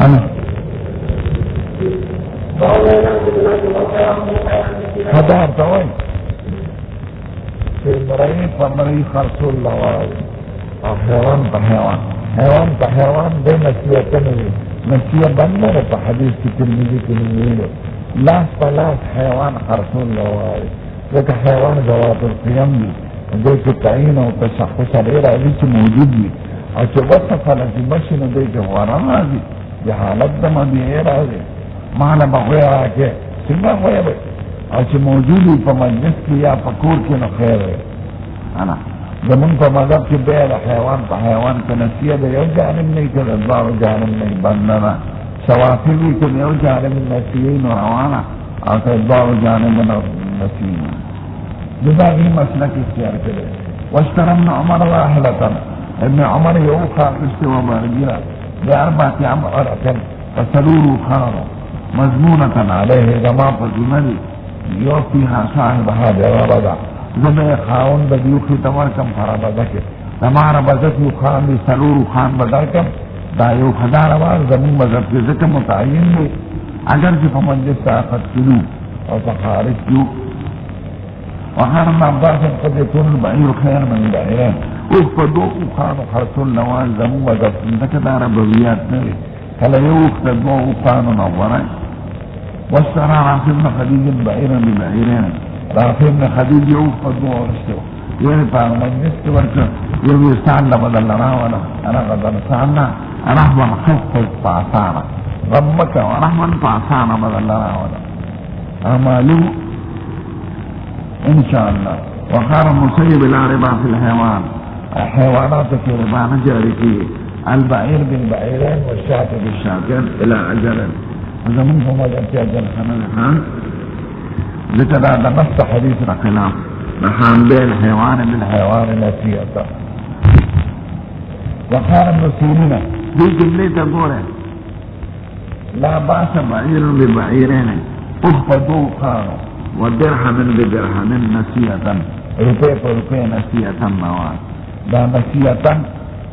انا خبر توي في مريض فمريض خرسول لواي او حيوان بحيوان حيوان بحيوان دي مسيح تنوي مسيح بندر بحديث ترمذي كنويله لاس بلاس حيوان خرسول لواي لك حيوان ذوات القيم دي تعيين وتشخص غير عليك موجود لي او چې وصف لكي مشن دي جوارا راضي دي حالت دم دي غير راضي معنى بغوية راكي سنگا خوية بي او چې موجودی په مجلس کې یا په کور کې نو خیر دی انا زمون په مذهب کې بیا د حیوان په حیوان کې نسیه د یو جانب نه کې د دوه جانب نه بندنه شوافی وی کې یو جانب نسیه نو روانه او ته دوه جانب نه نسیه دا هی مسلک اختیار کړي واشترم عمر واحده ابن عمر یو خاص و مرجرا بأربعة عمرة فسلور خار مضمونة عليه زما فزمني يوفيها صاحبها بربدا زمي خاون بديوخي تمركم فربدك لما ربدت يخان بسلور خان بدركم دا يو خدار وار زمين مذهب کے ذکر متعین دے اگر کہ فمجلس طاقت کلو او تخارج کلو وخار ابن عباس قد يكون البعير خير من البعيرين وفدو خان خرس النواز زمين مذهب ذکر دا ربویات نوی فلا يوخد دو خان نورين واشترى رافع بن خديج بعيرا ببعيرين رافع بن خديج يوفد ورسته يعني فمجلس ورسته يوم يستعلى بدل راونا انا قد نسعنا رحمة خفف فعصانا ربك ورحمة فعصانا بدل راونا اعمالوا ان شاء الله وقال المسيب لا ربا في الحيوان الحيوانات في ربا نجاري فيه البعير بالبعيرين والشاة بالشاتين الى اجل هذا منهم وجدت أجل خنان ذكر هذا نص حديث خلاف نحن بين الحيوان بالحيوان نسيئة وقال ابن سيرين في جملة تقول لا بأس بعير ببعيرين اخفضوا خانوا ودرهم بدرهم نسيئة روپے پر روپے نسيئة مواد دا نسيئة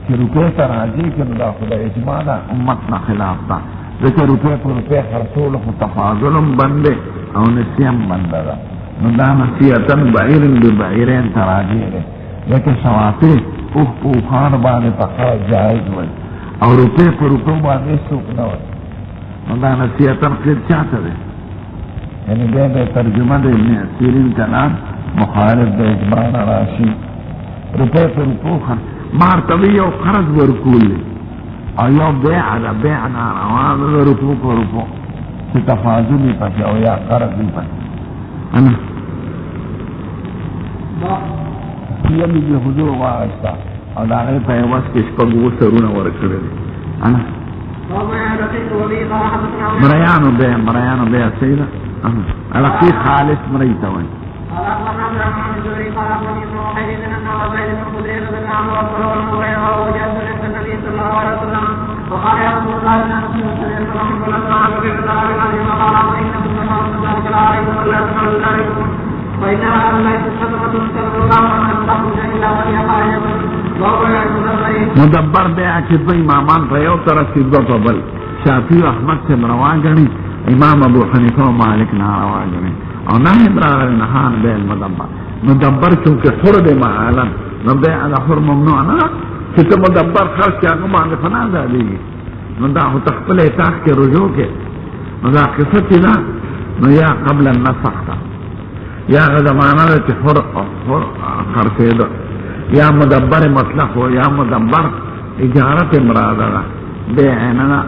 کہ روپے تراجی کہ دا خدا اجماع دا امتنا خلاف دا ذکر روپے پر روپے خرصول خو تفاضلم بندے او نسیم بندے دا نو دا نسیتن بعیرن ببعیرین تراجیر ذکر شواتی اوخ پوخان بانے تخرج جائز وی او روپے پر روپے بانے سوک نوی نو دا نسیتن خیر چاہتا دے یعنی دے ترجمہ دے ابن سیرین کلام مخالف دے اجمان راشی روپے پر روپے خرص مارتبی او خرص ورکول لی او یو بیع ناروا ده رکوع کو رکوع چې تفاضلی پکې او یا قرض دی پکې انا یعنی د حضور واسطه او دا غي په واس کې شپږ وسرونه ورکړل انا مريانو به سيده انا في خالص مريته وين وقال يا رسول الله ان رسول الله صلى الله عليه وسلم قال انكم تفعلون ذلك لا عليكم ولا تفعلون ذلك وانما هؤلاء صدقه صلى الله عليه وسلم تخرج الا وهي خارجه مدبر بیا چې دوی امامان په یو طرف کې دوه بل شافعي احمد سے روان غني امام ابو حنیفه او مالک نه روان غني او نه ابراهيم نهان به مدبر چونکه حر به معالا نو به على حر ممنوع نه چې ته مدبر خرج هغه باندې فنا دی نو دا هو تخپل اطاعت کې رجوع کې نو دا قصه نه نو یا قبل النسخ یا زمانه چې حر خرڅېده یا مدبر مطلق ہو یا مدبر اجارت مراد ہے بے عیننا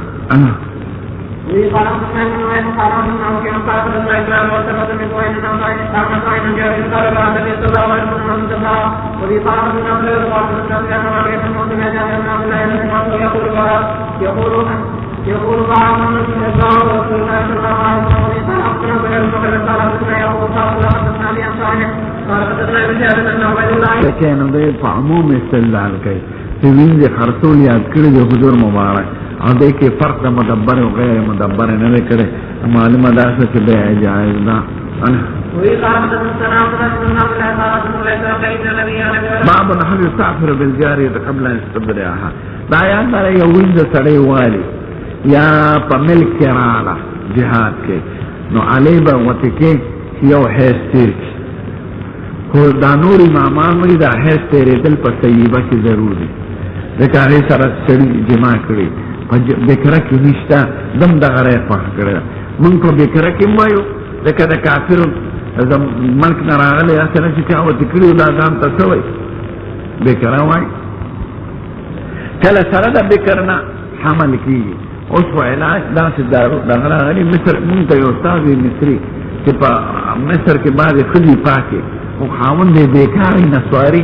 يقول بعض الناس يقول رسول الله صلى الله عليه وسلم أقرأ بالمغرب قال حدثنا يقول حدثنا لي عن صالح قال حدثنا ابن شهاب بن عبيد الله لكن دې په عموم استدلال کوي چې وینځي خرصول یاد کړی د حضور مبارک او دې کې فرق د مدبر او غیر مدبر نه کړي معلومه ده چې به جایز ده باب نحو يستغفر بالجارية قبل ان يستبرئها دا یاد لري یو وینځ سړی والی یا په ملک کې رااله جهاد کې نو علی به ورته کې یو حیث تیر کړي خو دا نور امامان وایي دا حیث تېرېدل په طیبه کې ضرور دي ځکه هغې سره سړي جما کړي په بکره کې نشته دم دغه رایې خوښ کړې ده مونږ په بکره کې هم وایو ځکه د کافرو ملک نه راغلی هسې نه چې چا ورته کړي وو دا ځان ته څه وایي بکره وایي کله سره د بکر نه حمل کېږي اوس خو علاج داسې دغه راغلي مصر مونږ ته یو استاد وي مصري چې په مصر کې بعضې ښځې پاکې خو خاوند یې بېکاري نسواري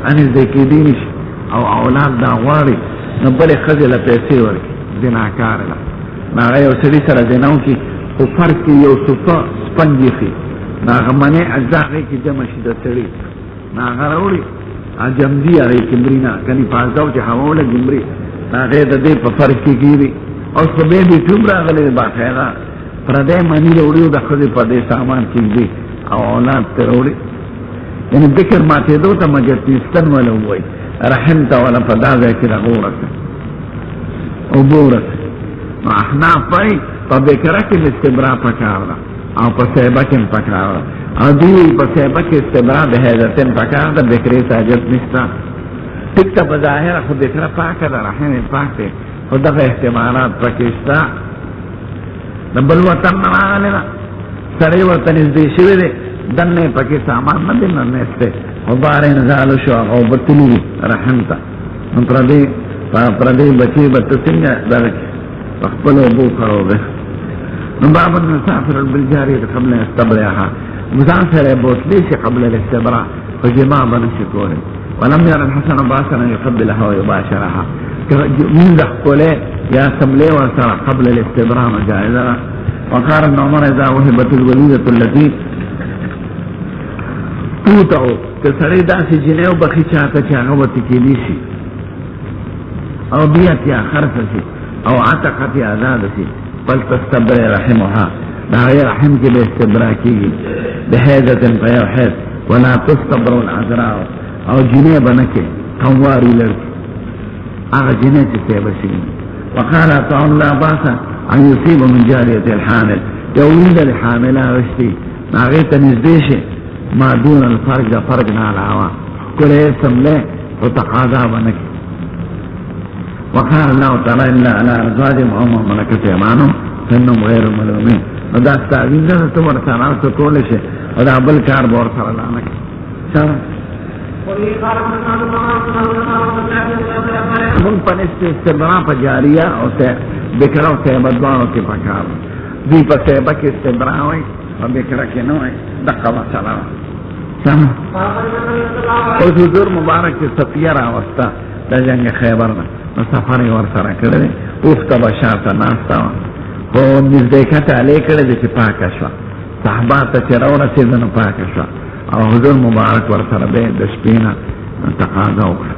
انزدې کېدی نه شي او اولاد دا غواړي نو بلې ښځې له پیسې ورکړي زناکاره ده نو هغه یو سړي سره زنا وکړي خو فرض کې یو سپه سپنج ایښي نو هغه منې اجزا هغې کې جمع شي د سړي نو هغه راوړي جمدي هغې کې مرینه کني پازدو چې هوا ولګي مري نو هغې د دې په فرض کې ګیري اوس خو بیا بې ټوم راغلی باقاعده پردی مني راوړي او د ښځې په دې سامان کې ږدي او اولاد ترې راوړي یعنې ذکر ماتېدو ته مجتیستن وله ووایي رحم ته ولا په دا ځای کې دغه ورسه اوبه ورسه نو احناف وایي په بکره کې استبرا پکار ده او په صحبه کې هم پکار ده او دوی په صحبه کې استبرا د حیضتن پکار ده بکرې ته حاجت نشته ټیک ته په ظاهره خو بکره پاکه ده رحم یې پاک دی خو دغه احتمالات پکې شته د بل وطن نه راغلی ده سړی ورته نږدې شوی دی دنه پکې سامان نه دی نه نسته او بارې نزالو شو او بتلو رحم ته نو پردې بچي به ته څنګه درکې په خپلو اوبو خړوبې نو باب المسافر بالجارية قبل ان يستبرئها مسافر بوتلي شي قبل الاستبراء فجماع بنشي كوري ولم يرى الحسن باسا ان يقبلها ويباشرها من ذحكولي يا سملي وسرى قبل الاستبراء مجائزة وقال ابن عمر اذا وهبت الوليدة التي توتعو كسري داسي جنيو بخي چاہتا چاہو بتكيلي شي او بيت يا خرفسي او عتقت يا ازادسي فلتستبر رحمها دعوی رحم کی بے استبرا کی بحیدت فیو حید ولا تستبر العذراء او جنه بنکه قواری لرکی اغا جنه چسته بشی وقال اطعون لا باسا ان يصيب من جارية الحامل يولد الحاملة رشتي ناغيت نزديشه ما دون الفرق دا فرقنا العوا كل اسم له وتقاضى بنكه وقال الله تعالى إلا على أزواجهم أو ما ملكت أيمانهم فإنهم غير ملومين ودا استعذين ده تمر سنعرف كل شيء ودا بالكار بور صلى الله عليه وسلم من پنست استبراء پا جاریہ او بکرہ و سیبت دوانو کی پکار دی پا سیبہ کی استبراء ہوئی و بکرہ کی نوئی دقا و سلام سمع اس حضور مبارک کی صفیہ راوستا دا جنگ خیبرنا سفر ورسره کړی اوخته بشارته ناسته وه خو نزدېکت علی کړی دی چې پاکه شوه صحابه ته چې راورسېده نو پاکه شوه او حضور مبارک ورسره دی د شپې نه تقاضا وکړه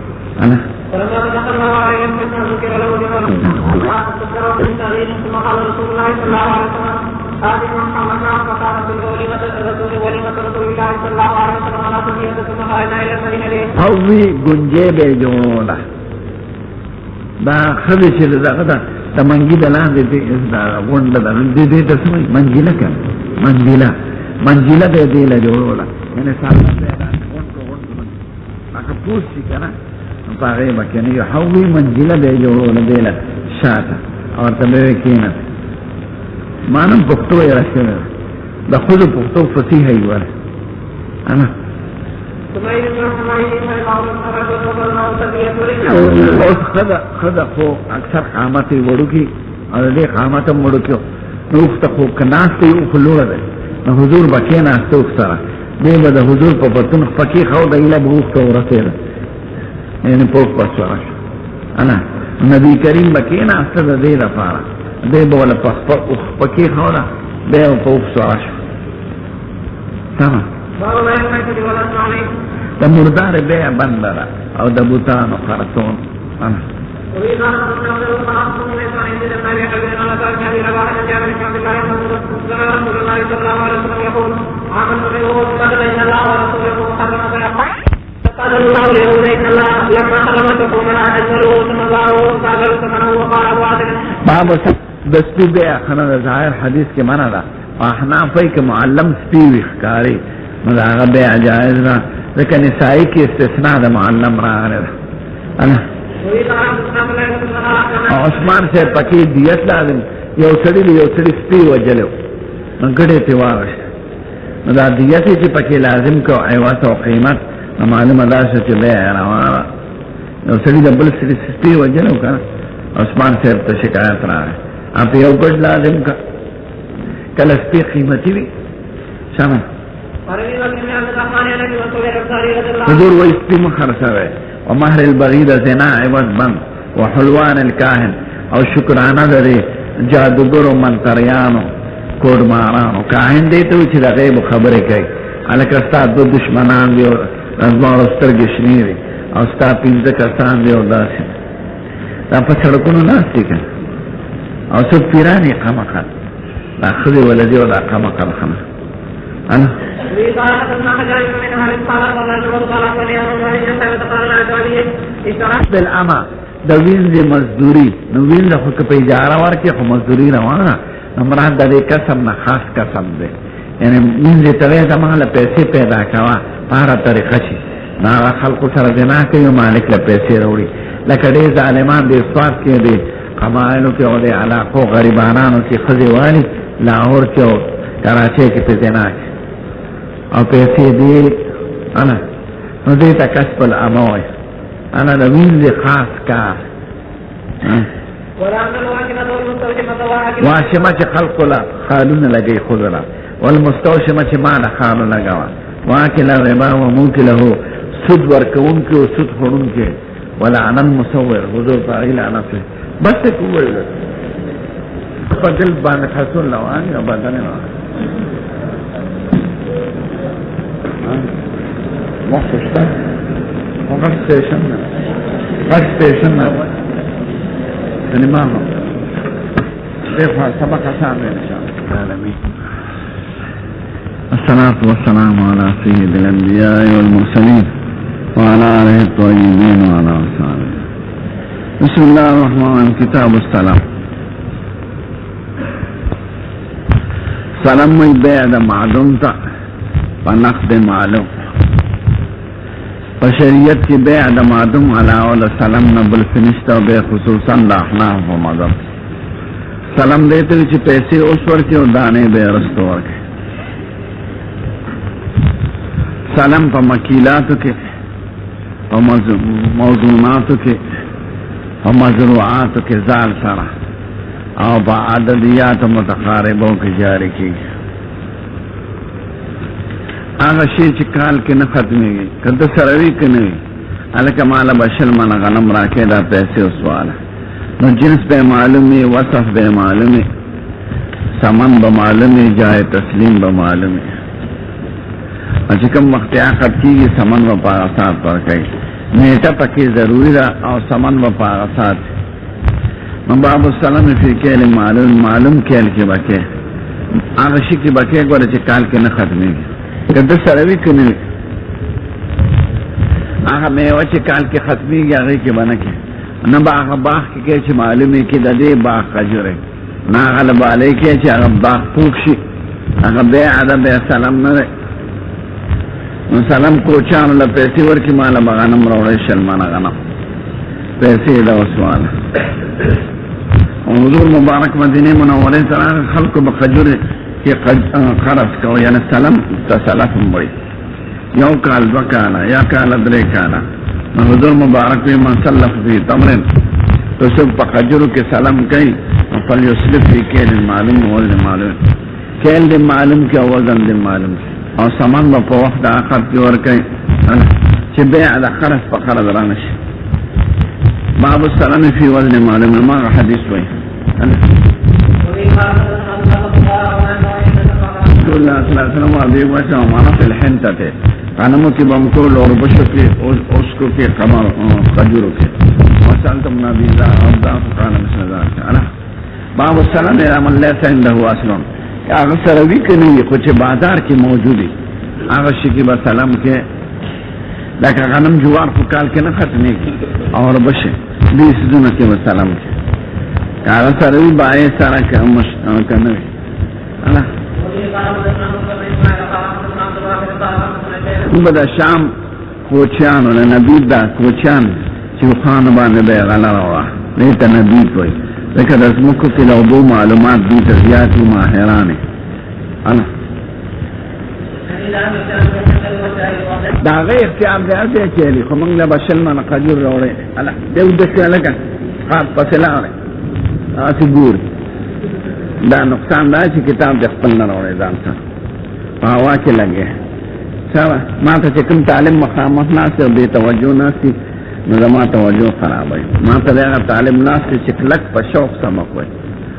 حوی گنجې به جوړوله دا خذ چې دغه د منګي د لاندې د غونډه د دې د سمې منګیله کړه منګیله به دې له جوړوله یعنی ساده ده دا غونډه هغه پوښتنه کنه په هغه باندې یو حوی منګیله به جوړوله دې له شاته او ته به کېنه مانم پښتو یې راځي د خود پښتو فصیح یې وره انا اوس خدا خو اکثر قامتې وړوکي او دې قامت هم وړوکي نو اوښته خو که ناستې یو خو لوړه ده نو حضور به کېناسته اوښ سره دی به د حضور په پتون پکې خو د ایله به اوښته ورسېده یعنې پوښ به سوره شو انا نبي کریم به کېناسته د دې لپاره دی به وله پکې خوله دی به په اوښ سوره شو سمه د مردار بیع بنده ده او د بوتانو خرڅون لما حرمتكم من أجمله ثم باعوا فأجلوا ثمنه وقال أبو عاصم باب دستی بے اخنا ظاہر حدیث کے منع دا احنافی کے معلم سپی وخکاری مداغ بے جائز دا لیکن نسائی کی استثناء دا معلم را آنے دا عثمان سے پکی دیت لازم یو سڑی سپی وجلو گڑے تیوارش دا دیتی چی پکی لازم کو عیوات و قیمت معلوم ادا سے چی بے روان یو سڑی دا بل سپی وجلو کنا عثمان سے شکایت رہا ہے آپ یو گڑ لازم کا کل سپی قیمتی بھی سمن حضور و اسپی مخرصہ ہے ومہر البغید زنا عوض بند وحلوان الکاہن او شکرانہ دے جادوگر و منتریانو کوڑمارانو کاہن دیتے ہوئی چھتا غیب خبریں کئی علکستا دو دشمنان دی اور رزمار استرگشنی دی اور استا پینزہ کسان دی اور داسی دا پا سڑکونو ناستی کن او سب پیرانی قمقل دا خذی ولدی و دا قمقل خنا انا بالاما دا وینزی مزدوری نو وینز خود کپا اجارہ ورکی خو مزدوری روانا نمران دا دے قسم نا خاص قسم دے یعنی وینزی تغیر دا مالا پیسے پیدا کوا پارا طریقہ چی ناغا خلقو سر دینا کیو مالک لپیسے روڑی لکه دې ظالمان دې سواد کې دې قبائلو کې او دې علاقو غریبانانو کې خزي والی لاهور کې او کراچۍ کې په زنا او پیسې دې انا نو دې ته کسب الاموي انا د وینځ خاص کار واشمه چې خلق لا خالونه لګي خذلا والمستوشمه چې ما نه خالو لګوا واکل الربا وموکله سود ورکون کې او سود خورون کې ولعن المصور حضور فاعل عنفه بس کوول فدل باندې حسن لواني او بدن مخصوصا غش ستيشن الإمام يفعل سبق سامي إن شاء الله العالمين الصلاة والسلام على سيد الأنبياء والمرسلين وعلى آله الطيبين وعلى أصحابه بسم الله الرحمن الرحيم كتاب السلام سلام من بعد معلوم تا فنقد معلوم فشریعت کی بعد معلوم علاوه سلام نبل فنشتا بے خصوصا احناف و مذہب سلام دیتے چې پیسے اس ورکی اور دانے بے رستو ورکی سلام پا مکیلاتو کے و موضوعاتو کے و مزروعاتو کے زال سرا او با عددیات متقاربوں کی جاری کی آغا شی چی کال کے نہ ختمی گئی کد سروی کے نوی علیکہ مالا بشل من غنم راکے دا پیسے اسوالا نو جنس بے معلومی وصف بے معلومی سمن بمعلومی جائے تسلیم بمعلومی اچکم وقت آخر کی سمن و پاغسات پر کئی نیٹا پکی ضروری دا او سمن و پاغسات باب السلام فی کیل معلوم کیل کی بکے آغشی کی بکے گوڑا چی کال کے نہ ختمی گی کد سروی کنوی آغا میوہ چی کال کے ختمی گی آغی کی بنکی نبا آغا باغ کی چی معلومی کی دا دی باغ قجر ہے نا آغا لبالی کی چی آغا باغ پوکشی آغا بے عدا بے سلام نرے سلام کوچان اللہ پیسی ورکی مالا بغنم روڑی شلمانا غنم پیسی دا وسوالا حضور مبارک مدینه منوره سره خلق بقجر کی خرف کو یعنی سلام تسلفم وی یو کال وکانا یا کال درې کانا حضور مبارک من سلف فی تمرن تو سب بقجر کے سلام کئی فلیسلف فی کیل معلوم وزن معلوم کیل دی معلوم کی وزن دی معلوم اور سامان با پا وقت آخر کی ورکی چی بیع دا خرف پا خرد رانش باب السلام فی وزن معلوم ما حدیث وی رسول اللہ صلی اللہ علیہ وسلم علیہ وسلم ہمارا فی الحنطہ تھے قانموں کی بمکول اور بشو کی اسکو کی قمر خجورو کی وسلتم نبی اللہ عبدان فقال مثل ذلك باب السلام ارام اللہ سندہو اسلام آغا سروی کے نہیں کچھ بازار کی موجودی آغا شکی با سلام کے لیکن غنم جوار کو کال کے نہ ختمی کی اور بشے 20 دن کے با سلام کے कागज सर भी बाए सारा करने बदा शाम कोचियान और नबी दा कोचियान चूखान बांधे बेगला रहा नहीं तो नबी कोई लेकिन रस्मुख के दो मालूमात दी तजियाती माहिराने अला दागे इख्तियार दे ऐसे चली खमंगला बशल मन खजूर रोड़े अला देव देखे लगा खास पसला रहे आसी गुर दा नुकसान दा ची किताब जख्पल न रोड़े दांसा पावा के लगे सारा माता चिकन तालिम मकामत नास से बेतवज्जो नासी नज़मा तवज्जो खराब है माता देगा तालिम नास से चिकलक पशौक समक हुए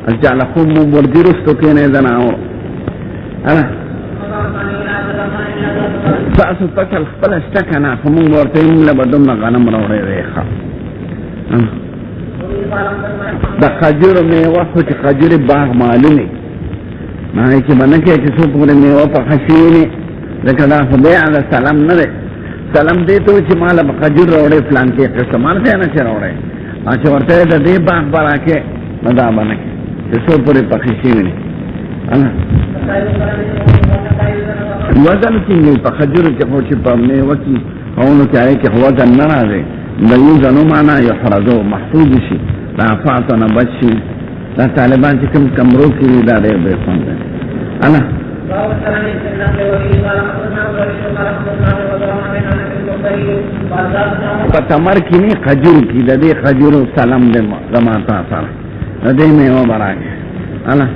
अचाला खूब मुबर्दिरुस तो कहने जनाओ अला सासु तकल पलश तकना खमुंग वर्ते मुला बदम नगानम रोड़े रेखा दा खजूर मेवा कुछ खजूर बाग मालूमी माने कि बने के किसी पूरे मेवा पखशीने लेकिन आप बेआला सलाम न दे सलाम दे तो चिमाला खजूर रोड़े प्लान के इस्तेमाल से ना चरोड़े अच्छा वर्ते तो दे बाग पर आके मदा बने किसी पूरे पखशीने अना वजन की नहीं पखजूर के कुछ पमने वकी कौन क्या है कि वजन न रहे बल्कि जनुमाना या फरजो महफूज शी राफात न बच्ची ला तालिबान के कम कमरों की इदारे बेफंद अना पतमर की नहीं खजूर की दे खजूर सलाम दे जमाता सारा दे में वो बरा के अना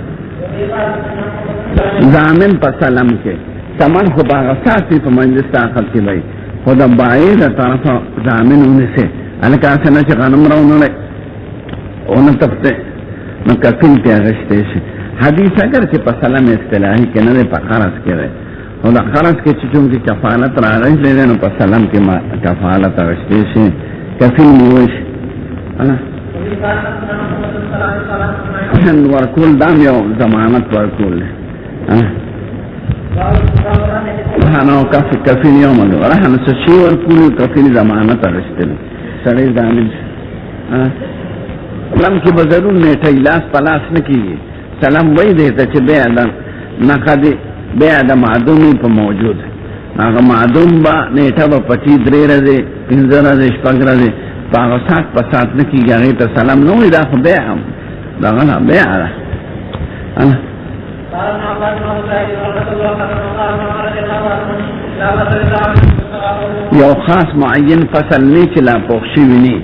जामिन पर सलाम के समन खुदा सासी पर मंजिल ताकत की भाई खुदा बाई द तरफ जामिन उन्हें से अलका से न चकानम रहा उन्होंने उन्हें तबते न कफिल के अगस्ते से हदीस अगर के पसला में इस्तिलाही के नरे पखारस के रहे खुदा खरस के चुचुम की कफालत राज ले लेना पसलम के कफालत अगस्ते से कफिल मुवेश वर्कुल दाम यो जमानत वर्कुल हाँ कफिल यो मलो रहा सची वर्कुल कफिल जमानत अगस्ते सड़े दामिन सलाम की बजरूर नेठा इलास पलास न कीजिए सलाम वही देता चे बेअदम नकादे बेअदम आदमी पर मौजूद नागा मादूम बा नेठा बा पची द्रे रजे इंजर रजे शपग रजे पागसात पसात न की जाए तो सलाम नो इदा बेअम दागना बेअरा यो खास मुअय्यन फसल नहीं चला पोक्षी विनी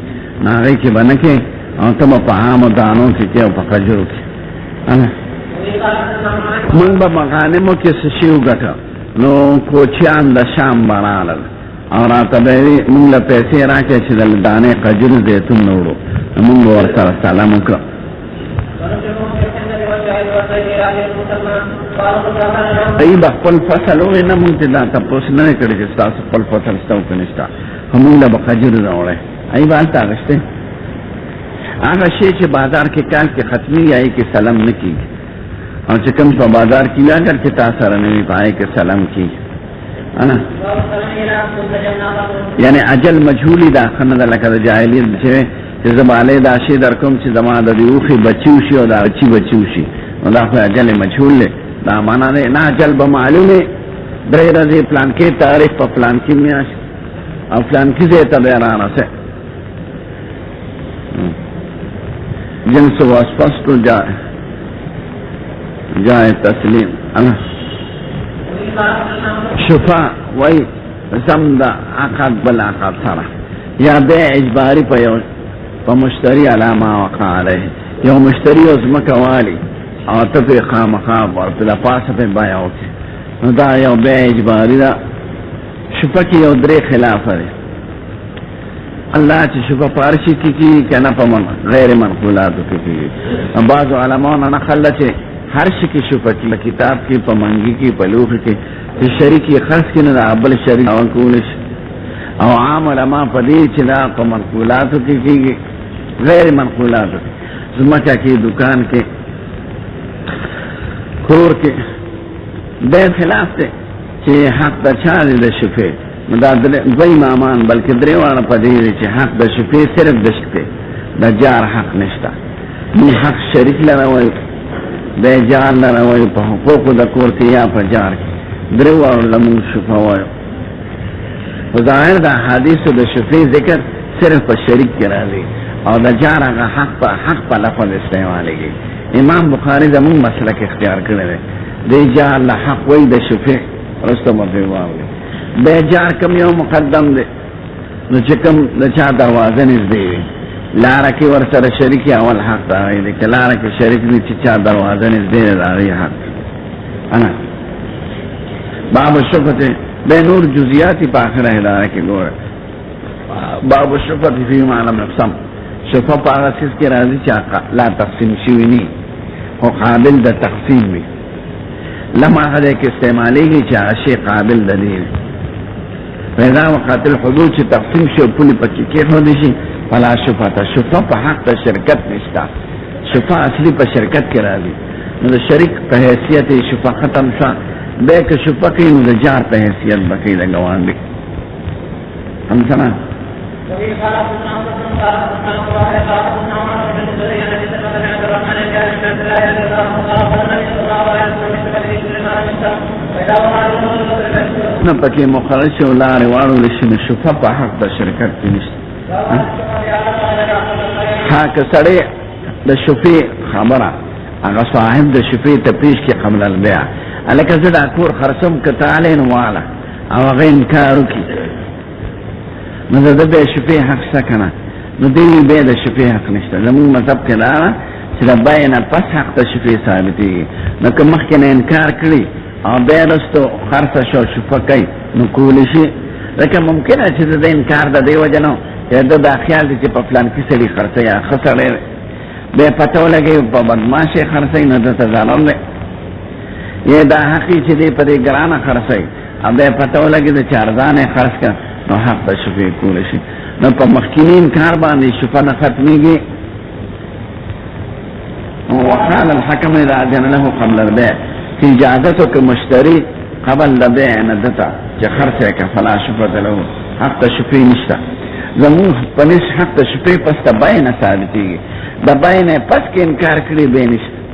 नागे के बनके और तब पहाम दानों की क्या पकड़ो की मन बगाने में किस शिव गठा नो कोचियान दशाम बना लग और आता बेरी मुंगला पैसे राके चिदल दाने खजूर जैतून नोड़ो मुंगो और सारा सलाम का आई बखपल फसलों में ना मुंगते दाता पोषण नहीं करेंगे सास पल फसल स्टाव कनिष्ठा हम मुंगला बखजूर नोड़े आई बात आगस्ते आगा शेष बाजार के काल के खत्मी आई के सलाम न की और चिकम तो बाजार की अगर के तासर नहीं पाए के सलाम की है ना यानी अजल मजहूली दाखन लगा जाहिलियत छे जब आले दाशे दरकम से जमा दऊखी बच्चूशी और अच्छी बच्चूशी और अजल मजहूल ले ना माना ने ना अजल बमालूम है ब्रे रजे प्लान के तारीख पर प्लान की मियाश और प्लान की से तबेराना से जिनसे वो स्पष्ट जाए तस्लीम शुफा वही जमदा आकाद बल आकाद सारा या बे इजबारी पर मुश्तरी अलामा वक़ा रहे यो मुश्तरी उज़्म कवाली और तब खाम खाब और फिर पास पे बाया होके दा यो बे इजबारी दा शुफा की यो दरे खिलाफ है अल्लाह ची शुफा पारशी की कहना पमन गैर मनकूलात की बाज़ उलमा ना खल्ला चे हर की शुफा की किताब की पमंगी की पलूख की शरी की खर्च की ना अब्बल शरी अवकुलिश और आम उलमा पदी चिना पमनकूलात की गैर मनकूलात जुम्मा की दुकान के खोर के बे खिलाफ थे चे हक दछा दे शुफे द्वई मामान बल्कि द्रेवाण पदी हक द शुफे सिर्फ दशते द जार हक निष्ठा من حق شریک لروي بے جار لروي په حقوق د کور کې یا په جار کې درو او لمون شفا وایو ظاهر د حدیث د شفیع ذکر صرف په شریک کې راځي او د جار هغه حق په لفظ استعمالېږي امام بخاری زمون مسلک اختیار کړی دی د جار له حق وای د شفیع رستم په واوي بے جار کوم یو مقدم دی نو چې کوم د چا دروازه نږدې وي لاره کې ورسره شریک اول حق دی د لاره کې شریک دي چې چا دروازه نږدې دی حق انا باب الشفقة بے نور جزیاتی پا آخر ہدایہ کی گوڑا باب الشفقة فیما لم نقسم شفا پا آغا سیز کی رازی چا لا تقسیم شوی نی و قابل دا تقسیم بھی لما آغا دے کے استعمالی گی چا شی قابل دا دیر فیضا وقات الحدود چی تقسیم شو پولی پکی کی خودشی فلا شفا تا شفا پا حق تا شرکت نشتا شفا اصلی پا شرکت کی رازی نو دا شرک پا حیثیت شفا ختم شا بے که شفقی نو دا جار پہ حیثیت بکی دا گوان دی ہم سنا نا پکی مخرش و لاری وارو لشن شفا پا حق دا شرکت کی نشت حاک سڑے دا شفی خبرہ اگا صاحب دا شفی تپیش کی قبل البیع الکه زه دا کور خرڅم کتاله نو والا او هغه انکار وکي نو د دې شفیع حق سکنه نو دې به د شفیع حق نشته زموږ مذهب کې دا چې د بیان پس حق ته شفیع ثابتي نو که مخکې نه انکار کړي او به رستو خرڅ شو شفیع کوي نو کول شي لکه ممکن چې د انکار د دی وجنو دا خیال دي چې په پلان کې سړي خرڅه یا خسرې به پته ولګي په بدمعشي خرڅې نه د تزالم نه یہ دا حقی چی دی پدی گرانا خرسائی اب دے پتہ لگی دا چارزانے خرس کا نو حق دا شفیع کولشی نو پا مخکینین کار باندی شفا نا ختمی گی وقال الحکم اذا اذن له قبل البیع کی اجازتو که مشتری قبل البیع ندتا چی خرسے کا فلا شفت له حق دا شفیع نشتا زمون پنیس حق دا شفیع پس دا بین ثابتی گی دا بین پس کے انکار کری بے نشتا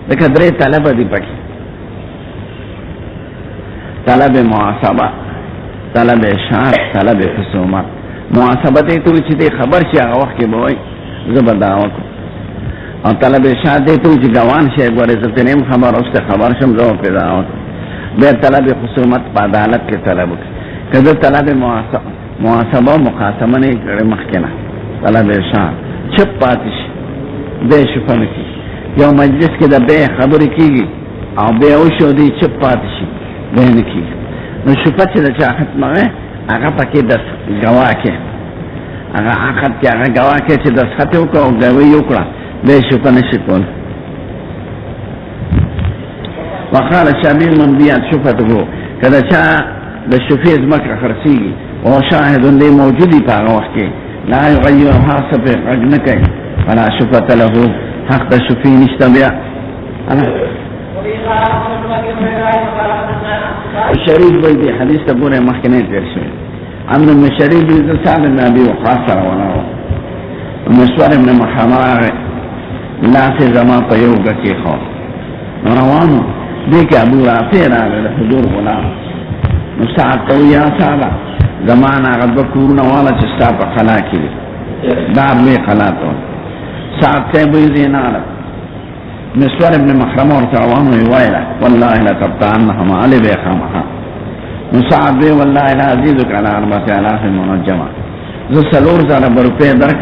لیکن درے طلب دی پکی طلب محاسبہ طلب شرط طلب خصومت محاسبت تو چې دې خبر شي هغه وخت کې به وای زبر دعوا کو او طلب شرط دې تو چې ګوان شي ګوره زه ته نیم خبر اوسه خبر شم زه په دعوا به طلب خصومت په عدالت کې طلب کړه طلب محاسبه مقاسمه نه کړي مخکنه طلب شرط چپ پاتې شي به شفنه کی یو مجلس کې د به خبرې کیږي او به او شو دې چپ پاتې شي بین کی نو شفا چې د چا ختمه هغه پکې د گواه کې هغه عقد کې هغه گواه کې چې د خطه وکړو او گواهی وکړه به شفا نشي کول وقال شابیر من بیات شفته کله چا د شفیع زمکه خرڅیږي او شاهد دې موجودی په هغه وخت کې لا یغیر حاسب اجنکه فلا شفته له حق د شفیع نشته بیا الشريف بيدي حديث تبوني محكنين ترشي عمد من الشريف بيدي سعد بن أبي وقاصر ونرى ومسوار بن محمار لا في زمان طيوغة كيخو نروانو ديك أبو رافير على الحضور غلام نساعد طويا سعلا زمان أغد بكورنا والا چستاب خلاكي دار لي خلاتو سعد تيبوي زينالا مسوار ابن محرم ورتعوانو يوائلا والله لا تبتعنهم علي بيخامها مساعد بي والله لا عزيزك على 4000 منجمة ذو سلور زال بروپے درک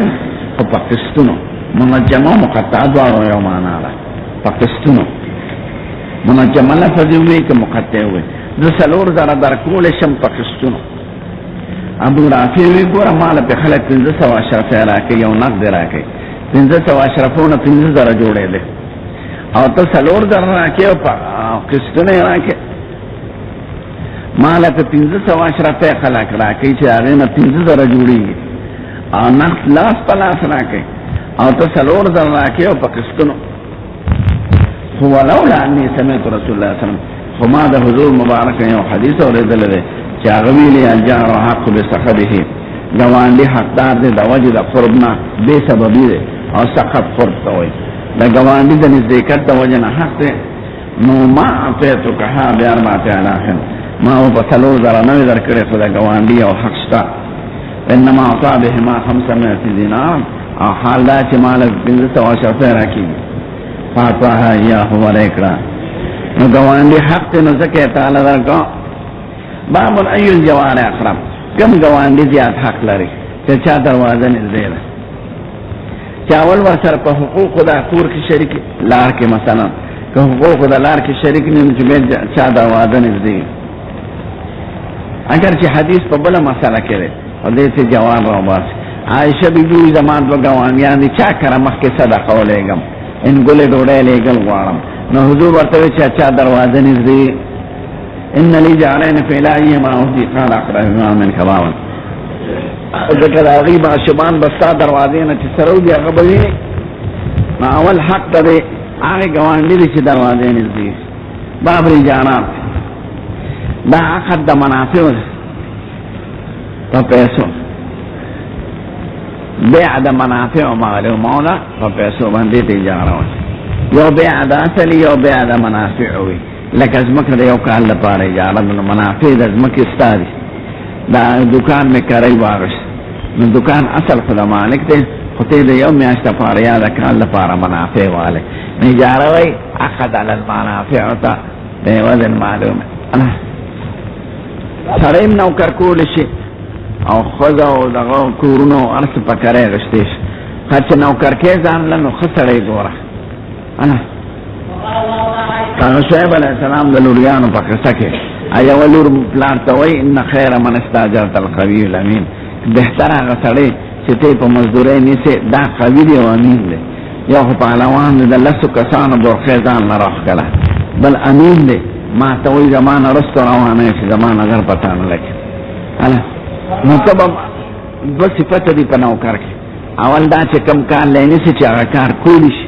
و پاکستانو منجمة مقطع دوارو يومانا لا پاکستانو منجمة لفظي ہوئی که مقطع ہوئی ذو سلور زال درکول شم پاکستانو ابو رافی ہوئی گورا مالا پی خلق 1500 اشرف راکی یو نقد راکی 1500 اشرفون 15,000 جوڑے دے او تو سلور در راکی او قسطونه راکی مالا پی 1500 اشرف خلق راکی چه آغینا 15,000 جوڑی او نقد لاس پلاس راکی او تو سلور در راکی او قسطونه هو لولا انی سمیت رسول اللہ صلی اللہ علیہ وسلم خما دا حضور مبارک یو حدیث اور ادل دے چاغویلی الجار و حق بسخده گوان لی حقدار دے دا وجد قربنا بے سببی دے او سقط قرب توي دا گواندی د نزدېکت د وجه نه حق دی نو ما اعطیتکها باربعة آلاف ما او په 3000 نوې درکړې خو د گواندی او حق شته انما اعطى بهما 500 دینار او حال دا چې مال 1500 راکړي فاطاها ایاه ورکړه نو گواندی حق ته نو ځکه تعالی درکو باب ای الجوار اقرب کم گواندی زیات حق لري چې چا دروازه نږدې ده چاول ور سره په حقوق د کور کې شریک لار کې مثلا که حقوق د لار کې شریک نه چې چا دروازه نږدې اگر چې حدیث په بل مسله کې ده او دې ته جواب راوباس عائشہ بیبي زمان په گواندیان دي چا کړه مخکې صدقه ولېګم ان ګولې ډوډۍ لېګل غواړم نو حضور ورته چې چا دروازه نږدې ان لي جعلين في لاي ما اهدي قال اقرا بما من كباوا ذکر غیب شبان بستا دروازې نه چې سرو دی هغه به ما اول حق ته هغه ګوانډي چې دروازې نږدې باب رجانات دا عقد د منافع په پیسو بیع د منافع معلومه ده په پیسو باندې تجارت یو بیع د اصلي یو بیع د منافع وي لکه ځمکه د یو کال لپاره اجاره د منافع د ځمکې ستاري دا دکان مې کړی واغش نو دکان اصل خو د مالک دی خو ته د یو میاشت لپاره یا د کال لپاره منافع واله اجاره وي عقد علی المنافع ته د وزن معلومه سره یې نوکر کول شي او خدا او دغه کورونو ارس پکاره غشتې خاص نوکر کې ځان له نو خسړې ګوره انا شعیب علیہ السلام د لوریانو په قصه کې ایا ولور پلان ته وای ان خیر من استاجرت القوی الامین بهتر هغه سړی چې ته په مزدورۍ نیسې دا قوي دی او امین دی یو په پهلوان د لسو کسانو برخې ځان نه راښکله بل امین دی ما ته وایي زمانه رستو روانه چې زمانه اگر پتا نه لګي هله نو ته به دوه صفته دي په نوکر کې اول دا چې کم کار لی نیسي چې هغه کار کولی شي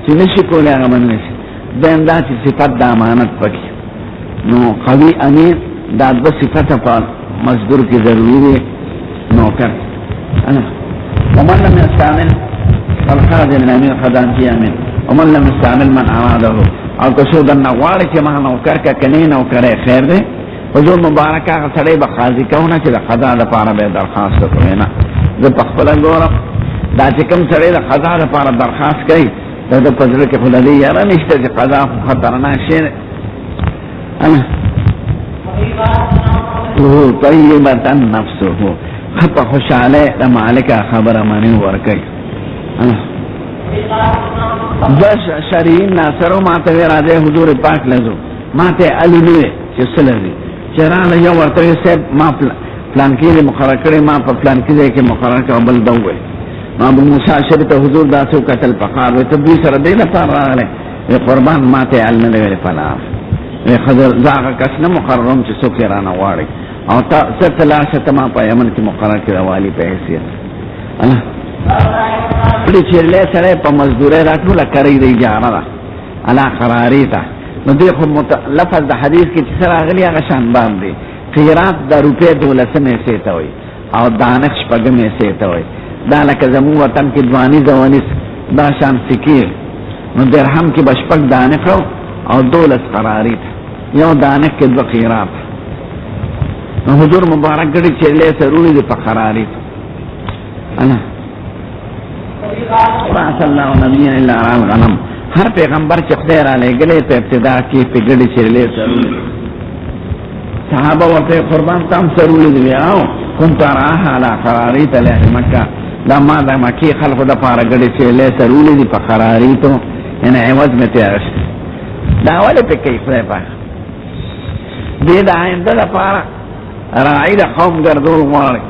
چې نشي کولی هغه منلی شي دویم دا چې صفت د امانت پکې نو قوي امین دا دوه صفته په مزدور کې ضروري دی نوکر ومن لم يستعمل فالخادم الامين خدام في امين ومن لم يستعمل من اراده او کسو د نغواړي چې ما نوکر کا کني نوکر خیر دی حضور مبارک هغه سړی به قاضي کونه چې د قضا لپاره به درخواست کوي نه زه په خپل ګورم دا چې کوم سړی د قضا لپاره درخواست کوي دا د پزړه کې خدای یاره نشته چې قضا خطرناک شي انا طیبه نفسه خطا خوشاله د مالک خبره مانی ورکي بس شریعین ناصرو ما ته راځي حضور پاک لزو ما ته علي چې سلوي چرانه یو ورته سب ما پلان کې مقرر کړی ما په پلان کې کې مقرر کړ بل دوه ما ابو موسی شریعت حضور داسو قتل پخار وي تبي سره دې نه پاره قربان ما ته علم نه ویل پلا خضر زاغه کس نه مقررم چې څوک رانه واړي او تا ستلاشه تما په یمن کې مقرر کړه والی په حیثیت الله پلی چې له سره په مزدوري راټوله کوي د اجاره ده الا قراری ته نو دې خو لفظ د حدیث کې چې سره غلی هغه شان باندې قیرات د روپې 12 سه ته وي او دانش پګمې سه ته وي دا لکه زمو وطن کې دوانی ځواني دا شان سکیر نو درهم کې بشپک دانه او 12 قراری یو دانه کې 2 قیرات نو حضور مبارک غړي چې له ضروري دي په قراری انا رسول الله نبی الا الغنم هر پیغمبر چې خدای را لګلې په ابتدا کې په غړي چې له ضروري صحابه ورته قربان تام ضروري دي او كنت راها على قراری ته مکه دا ما د مکی خلکو د پاره غړي چې له ضروري دي په قراری ته ان عوض مې تیار دا ولې په کې خدای پاک دې دا آینده لپاره راعي د قوم ګرځول غواړي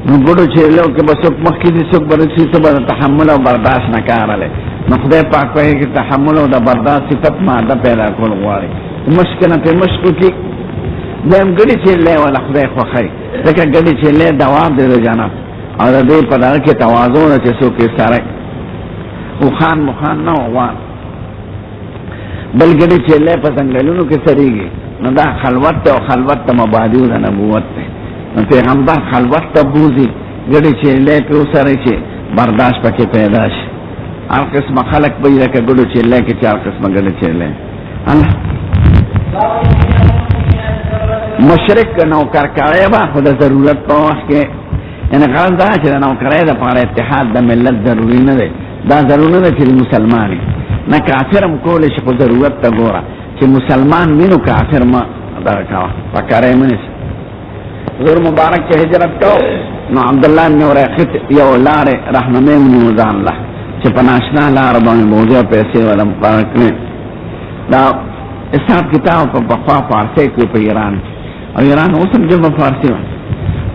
نو ګورو چې له کې بس مخکې دې څوک برسي څه به تحمل او برداشت نه کارله نو خدای پاک په کې تحمل او د برداشت صفت ماده پیدا کول غواړي مشکله په مشکو کې دیم ګړي چې له ولا خدای خو خي ځکه ګړي چې له دوام دې جانا او دې په دغه کې توازن چې څوک یې سره او خان مخان نه وان بل ګړي چې له په څنګهلونو کې سريږي نو دا خلوت او خلوت ته مبادیو د نبوت ته نو پیغمبر خلوت ته بوزي ګړي چې له په سره چې برداشت پکې پیدا شي. هر قسم خلق به لکه ګډو چیلې کې چار قسم ګډو چیلې. مشرک نوکر کړی به خو د ضرورت په وخت کې یعنې غرض دا چې د نوکرۍ دپاره اتحاد د ملت ضروري نه دی. دا ضروري نه دی چې مسلمان نه کافر هم کولی شي خو ضرورت ته ګوره چې مسلمان وي نو کافر مه دغه کوه پکاری مه نیسه. حضور مبارک چې هجرت کو نو عبدالله بن وريقط یو لارې رهنمۍ ونیو ځان له چې په ناشنا لاره باندې بوځي او پیسې وله مقرر کړې. دا حساب کتاب په پخوا فارسۍ کې په ایران او ایران اوس هم ژبه فارسي وه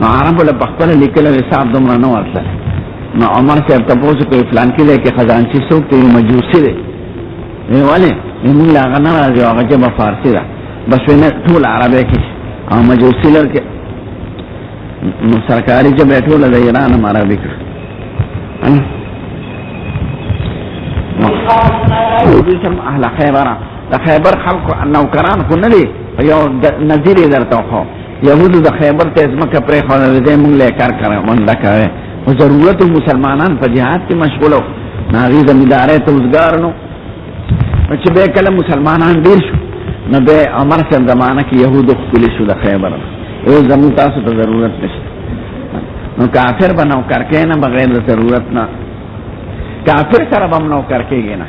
نو عربو له په خپله لیکلی حساب دومره نه ورتله. نو عمر صاحب تپوس کوي فلانکي دی کې خزانچي څوک دی مجوسي دی. ولې موږ له هغه نه راځي او هغه ژبه فارسي ده بس وی نه ټول عربی کې او مجوسي لر کې نو سرکاري ژبه یې ټوله د ایران هم عربي کړه. اهل خیبره د خیبر خلکو نوکران خو نه دي یو نظیر یې درته وښو یهودو د خیبر ته ځمکه پرېښودله دی موږ له یې کار غونډه کوې خو ضرورت مسلمانان په جهاد کې مشغول وو نو هغې زمیندارۍ ته اوزګار نو چې بیا کله مسلمانان ډېر شو نو بیا عمر صاحب زمانه کې یهودو ښکلي شو د خیبر یو زموږ تاسو ته ضرورت نشته نو کافر به نوکر کوې نه بغیر د ضرورت نه کافر سره به هم نوکر کېږي نه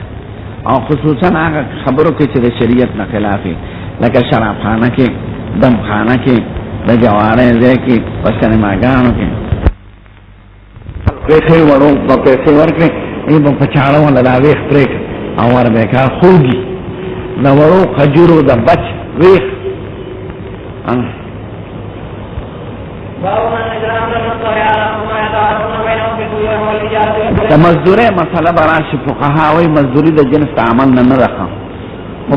او خصوصا هغه خبرو کې چې د شریعت نه خلاف وي لکه شرابخانه کې دمخانه کې د جوارۍ ځای کې په سینماګانو کې پیسې وړو به پیسې ورکړې ای به په چاړه ونه دا ویښ پرې کړه او ور به یې کړه خوږي د وړو خجورو د بچ ویښ د مزدورۍ مسله به راشي فقها وایي مزدوري د جنس د عمل نه ده خو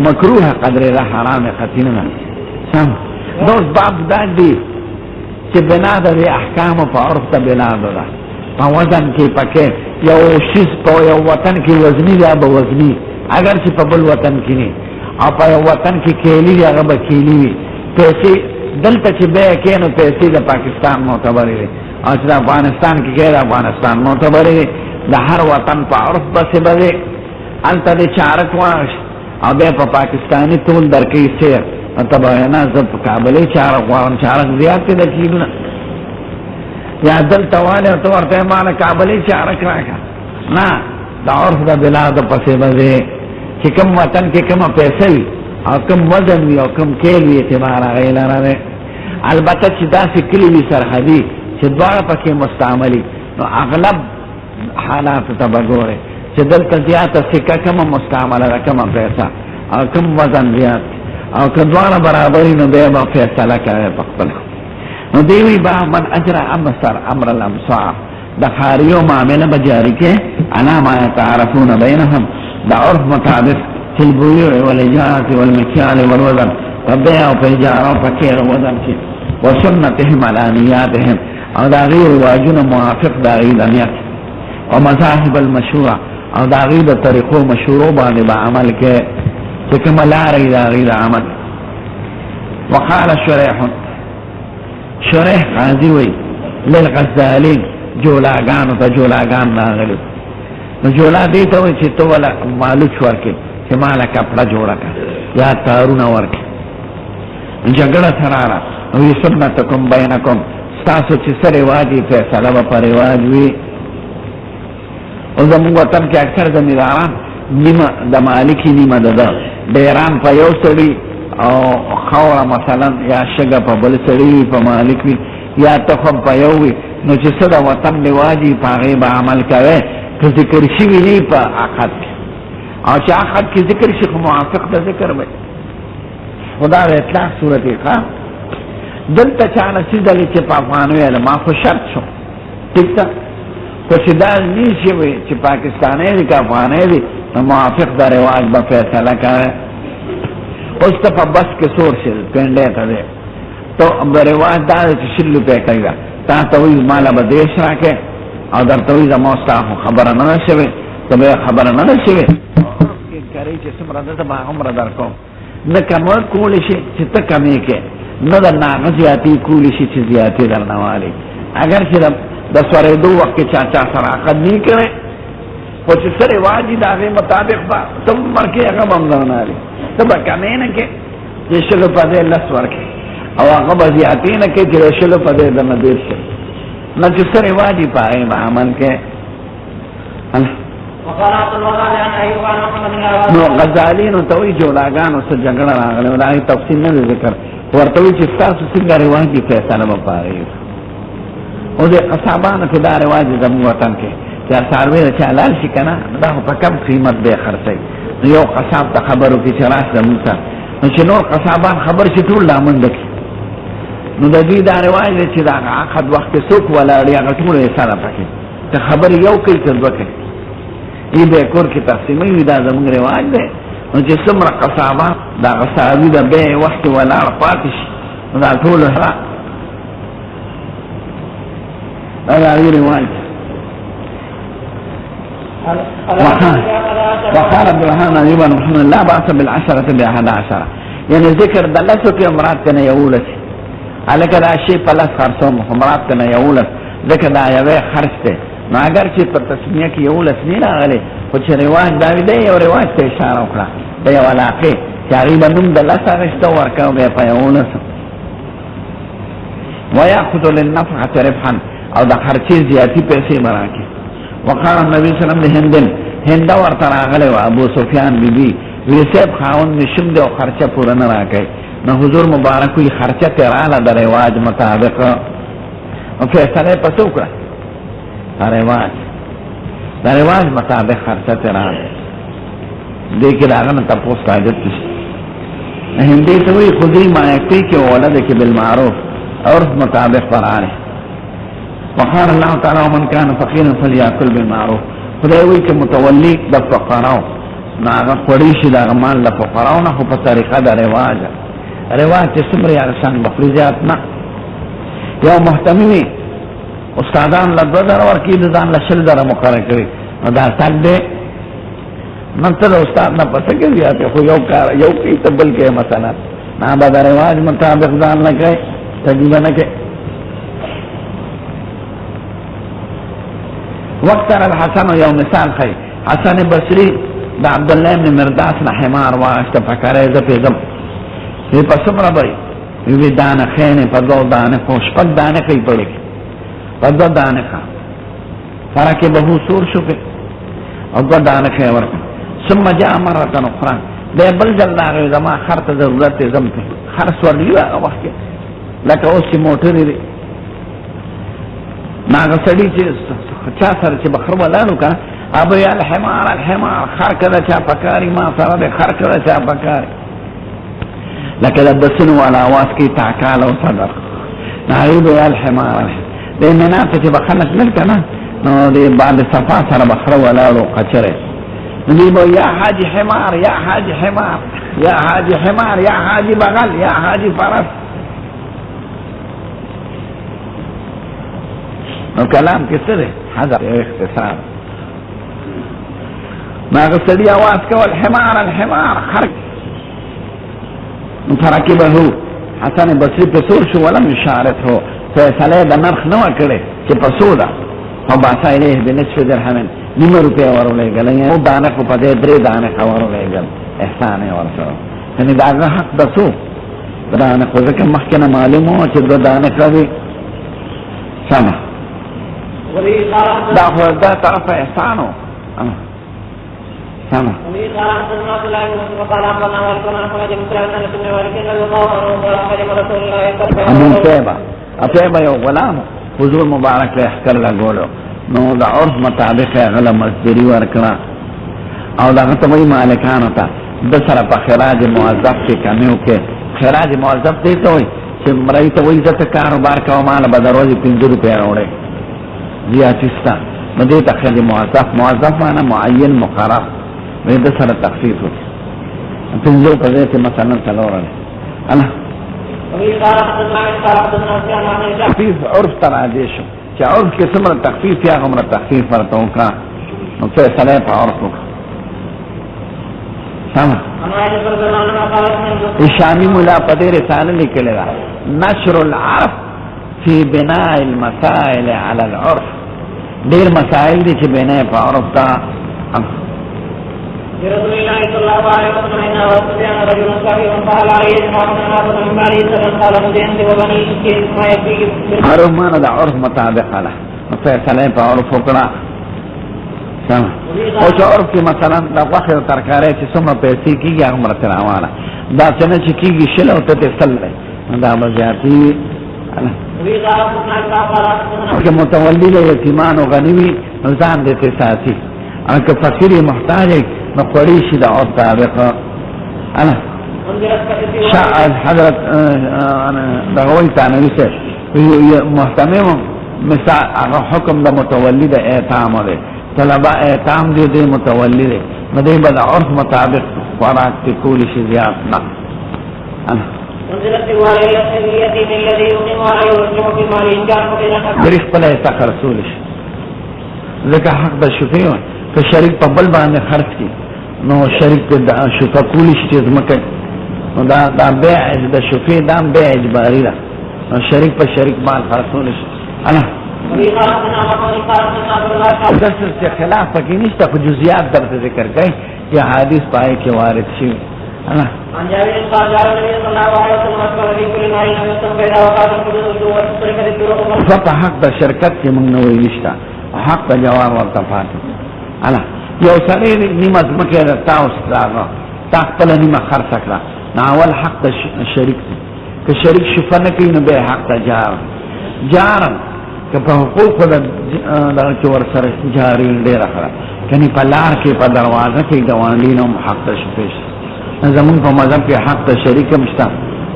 مکروه قدرې ده حرام قطعي نه ده سم دوس باب دا دی چې بنا د دې احکامو په عرف ته بنا ده په وزن کې پکې یو شیز په یو وطن کې وزني دی به وزني اگر چې په بل وطن کې نه او په یو وطن کې کیلی دی هغه به کیلی وي پیسې دلته چې بیه کې نو پیسې د پاکستان معتبرې دي او چې د افغانستان کې د افغانستان معتبرې دي د هر وطن په عرف بسې به دی هلته د چارک واغش او بیا په پاکستاني تول درکوي سیر ته به وایې نه زه په کابلي چارک غواړم چارک زیات دی د کیلونه یا دلته والی او ته ورته یې ماله کابلي چارک راکړه نه د عرف د بلادو پسې به دی چې کوم وطن کې کومه پیسه وي او کم وزن وي او کم کیل وي اعتبار هغې لره دی البته چې داسې کلي وي سرحدي چې دواړه پکې مستعملي نو اغلب حالاتو ته به ګورې چې دلته زیاته سکه کومه مستعمله ده کومه پیسه او کوم وزن زیات او که دواړه برابري نو بیا به فیصله کوې په خپله نو دی وی به من اجرا امر الامصار د ښاریو معامله به جاري کې علا ما یتعارفون بینهم د عرف مطابق في البيوع والإجارة والمكيال والوزن فبيع وفجارة وفكير ووزن وسنتهم على نياتهم أو دا غير واجنا موافق دا غير نيات ومذاهب المشهورة أو دا غير طريقو مشهورو بعد بعمل كما لا دا غير عمل وقال شريح قاضي للغزالين جولاغان وتجولاغان ناغلو جولا دیتا وی چې تو ولا مالوچ ورکې چې مالا کپڑا جوړه کا یا تارونه ورکې جګړه سره وی سنتکم بینکم تاسو چې سره واجی فیصله به پر رواج وي او زموږ وطن کې اکثر زمینداران نیمه د مالکی نیمه د ډیران په یو سړي او خوره مثلا یا شګه په بل سړي په مالک وي یا تخم په یو وي نو چې څه د وطن رواجي په هغې به عمل کوي که ذکر شوي نه په عقد کې او چې عقد کې ذکر شي خو موافق د ذکر به خدا د اطلاق صورت یې ښه دلته چا نصیب دلی چې په افغانو ویله ما خو شرط شو ټیک ده خو چې دا نه شي وي چې پاکستانی دی که افغانی دی نو موافق د رواج به فیصله کوي اوس ته په بس کې سور شي پنډۍ ته دی تو رواج دا دی چې 100 روپۍ کوي تا ته وایي ماله به 10 راکړې او درته وایي زما ستا خو خبره نه ده شوې ته به خبره نه ده شوې کوي چې څومره ده ته به هغومره درکوم نه کمه کولی شي چې ته کمې کې نه د ناغه زیاتې کولی شي چې زیاتې درنه والي اگر چې د سورېدو وخت کې چا سره عقد نه کړي خو چې سره واجب د هغې مطابق به ته ورکې هغه به هم درنه لري ته به کمې نه کې چې شلو په دې لس ورکې او هغه به زیاتې نه کې چې د شلو په دې درنه ډېر شي نه چې سره واجب په هغې به عمل کې نو غزالینو ته وایي جولاګانو څه جګړه راغله د هغې تفصیل نه دی ذکر ورته وایي چې ستاسو څنګه رواج دي فیصله به په هغې او د قصابانو کې دا رواج زموږ وطن کې چې څاروی د چا لال شي که نه دا خو په کم قیمت دی خرڅوي نو یو قصاب ته خبر وکړي چې راشه زموږ ته نو چې نور قصابان خبر شي ټول لامنډه کړي نو د دوی دا رواج دی چې د هغه عقد وخت کې څوک ولاړ وي هغه ټول حسابه پکې که خبرې یو کوي که دوه کوي ای به کور کې تقسیموي وي دا زموږ رواج دی نو چې څومره قصابان د هغه څاروي د بیې وخت کې ولاړ پاتې شي نو دا ټول دا د هغې رواج وقال عبد الرحمن ايوب محمد لا باس بالعشره باحد عشره يعني ذكر دلته کې مراد کنه یولس الکه دا شی په لاس خرڅو مراد کنه یولس ذکر دا یوه خرڅ ته نو اگر چې په تسمیه کې یولس نه راغلی خو چې رواج دا دی یو رواج ته اشاره وکړه د یو علاقې چې هغې به نوم د لس اخېسته ورکړه بیا په یولس ویأخذ للنفقة ربحا او د خرچې زیاتي پیسې به راکړي وقال النبي صلی الله علیه وسلم هند ورته راغلی و ابو سفیان بیبي وی صاحب خاوند مې شم دی او خرچه پوره نه راکوي نو حضور مبارک وي خرچه ترې راغله د رواج مطابق او فیصله یې پسې وکړه د رواج مطابق خرچه ترې راغله دې کې د هغه نه تپوس حاجت نشته هندي ته وایي خذي ما یکفیک وولدک بالمعروف عرف مطابق فرعانه وقال الله تعالى ومن كان فقيرا فليأكل بالمعروف خدای وایي چې متولی د فقراو نو هغه خوړی شي د هغه مال د فقراو نه خو په طریقه د رواج چې څومره یې انسان بخلي زیات نه یو محتمي وي استادان له 2000 ورکړي د ځان له 10,000 مقرر کړي نو دا ټک دی نن ته د استاد نه پته کې زیات خو یو کوي ته بل کې مثلا نه به د رواج مطابق ځان نه کوي تجربه نه کوي وقت الحسن یو مثال خی حسن بصری د عبدالله بن مرداس نه حمار واغسته فکرې زه پیزم وی په څومره به وی دانه خینې په 2 دانه خو شپږ دانه کوي پړې په 2 دانه ښه فرکې به سور شو کې او 2 دانه خې ورکړه ثم جاء مرة أخرى دی بل ځل راغی زما خر ته ضرورت دی زم ته خر سورلي هغه وخت کې لکه اوس چې موټرې دی نو هغه سړي چې چا سره چې بخر ولاړو که ابو یا الحمار خر کله چا پکاري ما سره دی خر کله چا پکاري لکه د بسونو والا اواز کوي تعکال او صدر نو هغې به یا الحمار د مناته چې به خلک لږ که نه نو د بعد صفا سره بخره ولاړو قچرې نو دی به یا حاجي حمار یا حاجي حمار یا حاجي حمار یا حاجي بغل یا حاجي فرس نو کلام کې څه دی حذف اختصار نو هغه سړي اواز کول الحمار خر نو فرکبه حسن بصري په سور شو ولم یشارته فیصله د نرخ نه وکړي چې په څو ده او باسا الیه بنصف درهم نیمه روپۍ ورولېږل او دانه خو په دې 3 دانه ورولېږل احسان یې ورسره یعنې د هغه حق د څو دانه خو ځکه مخکې نه معلوم وو چې 2 دانه کوي سمه دا خو دا طرف احسانو سمه ابو شیبه یو غلام حضور مبارک له احکر لګولو نو د عرف مطابق غله مزدوري ورکړه او دغه ته وایي مالکانو ته د سره په خراج موظف کې کمی وکړي خراج موظف دی ته وایي چې مړی ته وایي زه ته کاروبار کوم ماله به د ورځې 5 روپۍ راوړې زیاتې شته نو دې ته خرج موظف معنا معین مقرر وایي د سره تخفیف وکړي 5 په ځای کې مثلا 4 الله تخفیف عرف ته راځي شو چې عرف کې څومره تخفیف یا هغومره تخفیف ورته وکړه نو فیصله یې په عرف وکړه سمه شامي ملا په دې رساله لیکلې ده نشر العرف في بناء المسائل على العرف دير مسائل دي چې بناء په عرف دا رسول الله صلى الله عليه وسلم إن وسفيان رجل صحيح قال عليه الصلاة والسلام من بعد سلام قال مدينة وبني ما يكفيك عرف مانا دا عرف مطابق على فیصله په عرف وکړه سم او چې عرف کې مثلا دا واخر ترکارې چې څومره پیسې کیږي هغه مرته راواله دا څنګه چې کیږي شل او ته تل دا مزياتي که متولی له یتیمان او غنیوی ځان دې ته ساتي او که فقیر محتاج نو قړی شي د عرف طابق انا شاء حضرت انا دغوی تانوی سے محتمم مثال حکم د متولی د ایتام ده طلبه ایتام دې متولی ده مده بد عرف مطابق خوراک کی کولی شي زیات نه انا انزلت اليتيم الذي يقيم عليه ويرجع في مال ان كان فقيرا دريخ بلا يتاخر رسولش لکه حق د شفیع که شریک په بل باندې خرج کی نو شریک د شفیع کولی شي زمکه نو دا بیع د شفیع دا بیع اجباری ده نو شریک په شریک مال خرڅول شي انا دس سے خلاف پکې نشته خو جزئیات درته ذکر کړي یا حدیث پای کې وارد شي انا عن جابر قال جاء النبي صلى الله عليه وسلم قال في كل نهار يوم بيدا وقال الحدود وتركت الطرق فقط حق د شرکت کې موږ نه وی نشته حق د جوار ورته پاتې انا یو سړی نیمه ځمکه تاسو راغله تاسو په نیمه خرڅ کړه نو اول حق د شریک دی که شریک شفا نه کوي نو به حق د جار که په حقوق د چې ور سره جاری ډیر راخره کني په لار کې په دروازه کې ګوانډي نو حق د شفیش زمون په مذهب کې حق د شریک مشته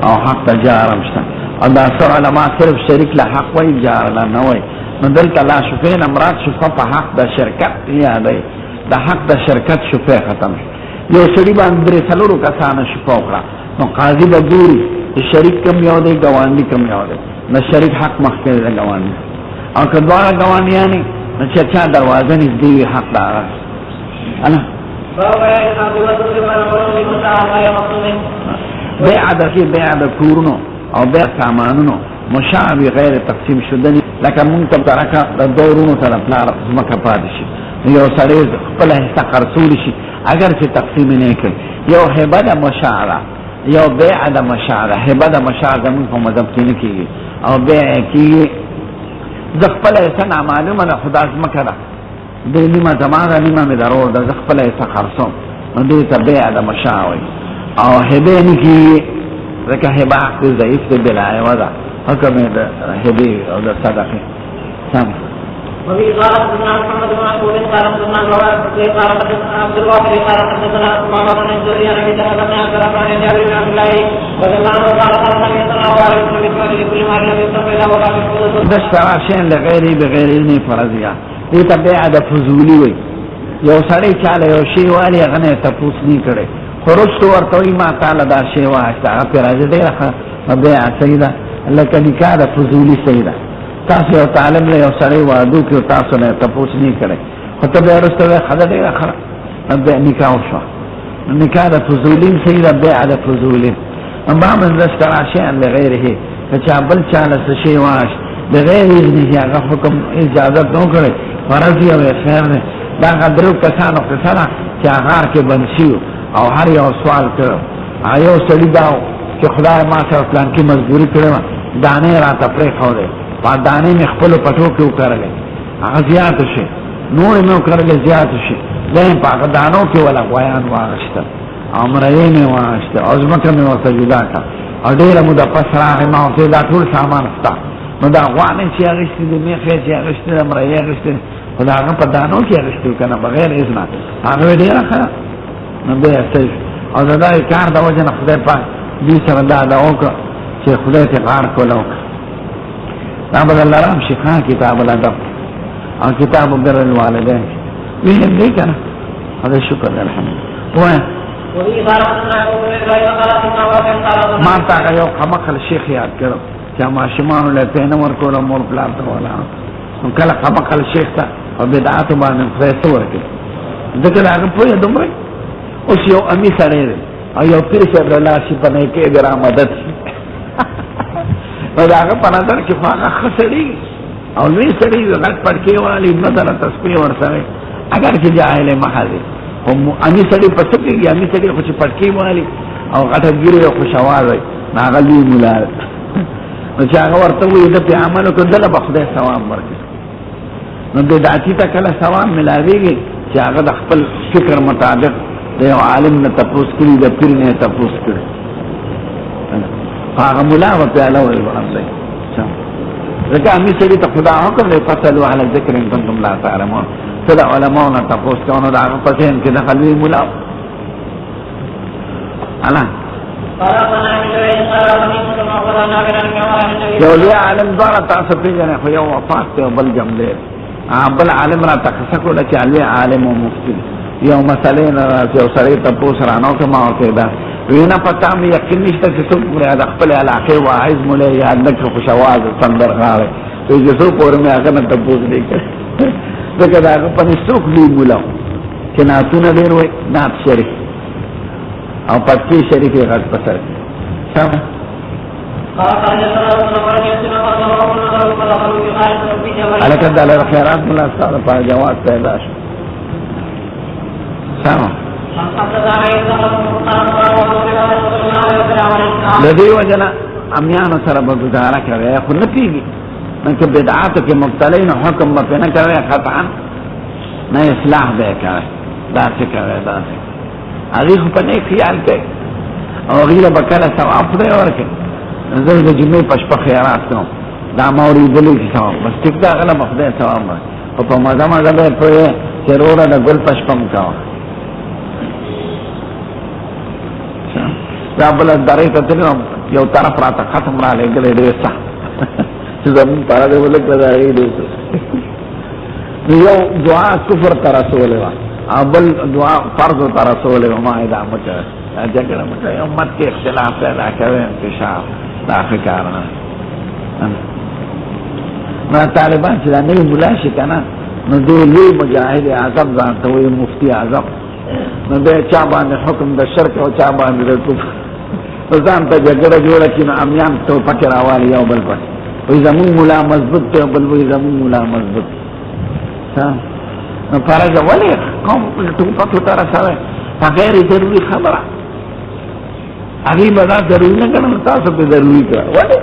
او حق د جار مشته او دا سره علماء صرف شریک له حق وای جار نه وای نو دلته لا شفین امرات شفا په حق د شرکت یادای د حق د شرکت شفا ختم یو سړي باندې څلورو کسانو شفا وکړه نو قاضي به ګوري شریک کم یو دی ګوانډي کم یو دی نو شریک حق مخکې دی ګوانډي او کله ګوانډیانی نو چې چا دروازه نږدې وي حق دا انا بیع د کې بیع د کورونو او بیع سامانونو مشابه غیر تقسیم شدنی لکه مونږ ته ترکه د دورونو سره پلار زمکه پاتې شي یو سړی خپل حصہ خرڅول شي اگر چې تقسیم نه کړي یو هبه د مشاعره یو بیع د مشاعره هبه د مشاعره موږ په مذهب کې نه کیږي او بیع کیږي ز خپل حصہ معلومه ده خدا زمکه ده د نیمه زمانه نیمه مې ضرور ده ز خپل حصہ خرڅوم نو دې ته بیع د مشاعره او هبه نه کیږي ځکه هبه حق ضعیف دی بلا ودا حکم د هدی او د صدقه سم وفي قال حدثنا محمد بن عبد قال حدثنا رواه قال حدثنا عبد الواحد قال حدثنا عثمان بن زهير عن ابي سلمة بن عبد الرحمن بن جابر بن عبد الله رضي الله عنه قال قال النبي صلى الله عليه وسلم لكل ما لم يصب الى وقع الحدود دشترا شيء لغيره بغير علم فرضيه دې ته بیع د فضولی وي یو سړی چاله یو شی والی غنه تپوس نه کړي خروج تو ورته ما تعالی دا شی واسطه په راځي دی راخه بیع سیدا لکه نکاح د فضولی سیدا تاسو یو طالب له یو سړی وادو کې تاسو نه تپوس نه کړي خو ته به ورسته خدای دی راخه بیع نکاح وشو نکاح د فضولی سیدا بیع د فضولی اما من ذکر شیء لغیره چې بل چاله شی واش بغیر اذن هغه حکم اجازه نو کړي فرض یې خیر نه دا غدرو کسانو کسانه چې هغه کې بنشي او هر یو سوال کړو آیو سړي دا چې خدای ما سره پلان کې مجبوری کړو دانه را ته پرې خو دې په دانه مې خپل پټو کې وکړلې هغه زیات شي نور مې وکړلې زیات شي لې په دانو کې ولا غویان واغشت امرې مې واغشت ازمکه مې ورته جدا کا او ډېر مو د پسراغه ما ته دا ټول سامان ستا نو دا غوانه چې هغه ستې مې خې چې هغه ستې امرې هغه ستې خدای هغه په دانو کې هغه ستې کنه بغیر اذن هغه ډېر ښه نو به صحیح او دا کار دا وجه نه خدای پاک دې سره دا وکړه چې خدای ته کار کولو دا بل الله رحم شيخه کتاب الادب او کتاب بر الوالدين وین دې کنه هذا شکر الحمد ما تا یو خمخل شیخ یاد کړو چې ما شمانو له پینه ورکول مور پلان ته ولا نو کله خمخل شیخ ته او بدعت باندې فیصله ورکړي دغه هغه په دومره اوس یو امی سره او یو پیر صاحب الله شي په نه کې ګرام مدد په دا هغه په نظر کې خو هغه ښه سړي او لوی سړي غټ پړکې والی نظر تسبیح ورسره اگر چې جاهل محاذ او امي سړي په څه کې امي سړي خو چې پړکې والی او غټه ګیره او خوشاواز وي هغه لوی مولا نو چې هغه ورته وي د په عملو کې دله به خدای ثواب ورکړي نو د دعتی ته کله ثواب ملاويږي چې هغه د خپل فکر مطابق د یو عالم نه تپوس کړي د پیر نه تپوس کړي هغه مولا په اړه وایي ورته ځکه امي سړي ته خدا حکم دی فصلوا على الذکر ان کنتم لا تعلمون صدا علماء نه تپوس کوي دا هغه پسې ان کې دخل وی مولا الا یو لوی عالم دواره تاسو پیژنئ خو یو وفات دی بل جمله بل عالم را تخصصو لکه علوی عالم و مفتی یو مسئله یو سړی تپوس رانو کما ورته دا وینا پتا مې یقین نشته چې څوک مې د خپل علاقې واعظ مولا یا نک خوشواز سندر غاړي چې څو پور مې هغه نه تپوس دی ځکه دا په څوک دی مولا چې ناتونه ډېر وي نات شریف او پټي شریف یې غټ پسر سم الکه د خیرات مولا ستاسو په جواز پیدا شو سم د دې وجنه امیانو سره به گزاره کوي خو نه پیږي نو بدعات کې مبتلین حکم به نه کوي قطعا نه اصلاح به کوي دا څه کوي دا هغه په نه خیال کوي او غیره بکله ثواب دی ورکه زه د جمعې پښپ خیرات کوم دا موري دلی چې ثواب بس ټیک دا غلا مخده ثواب او په مزه مزه به په ضرور د ګل پښپم کاوه دا بل درې ته یو طرف راته ختم را لګلې دې څه چې زمون پر دې ولګ راځي دې یو دعا کفر تر رسول الله ابل دعا فرض تر رسول الله ما اذا مت جګړه مت امت کې اختلاف پیدا کوي انتشار دا فکر نه ما طالبان چې نه مولا شي کنه نو دې لوی مجاهد اعظم ځان ته وي مفتی اعظم نو به چا باندې حکم د شرک او چا باندې د کفر ځان ته جګړه جوړه کړي امیان ته فکر اوالي یو بل پټ وي زمون مولا مضبوط ته بل وي زمون مولا مضبوط ها نو فرض ولې قوم ټول پټو تر سره غیر ضروري خبره هغه مدا ضروري نه کړم تاسو به ضروري کړه ولې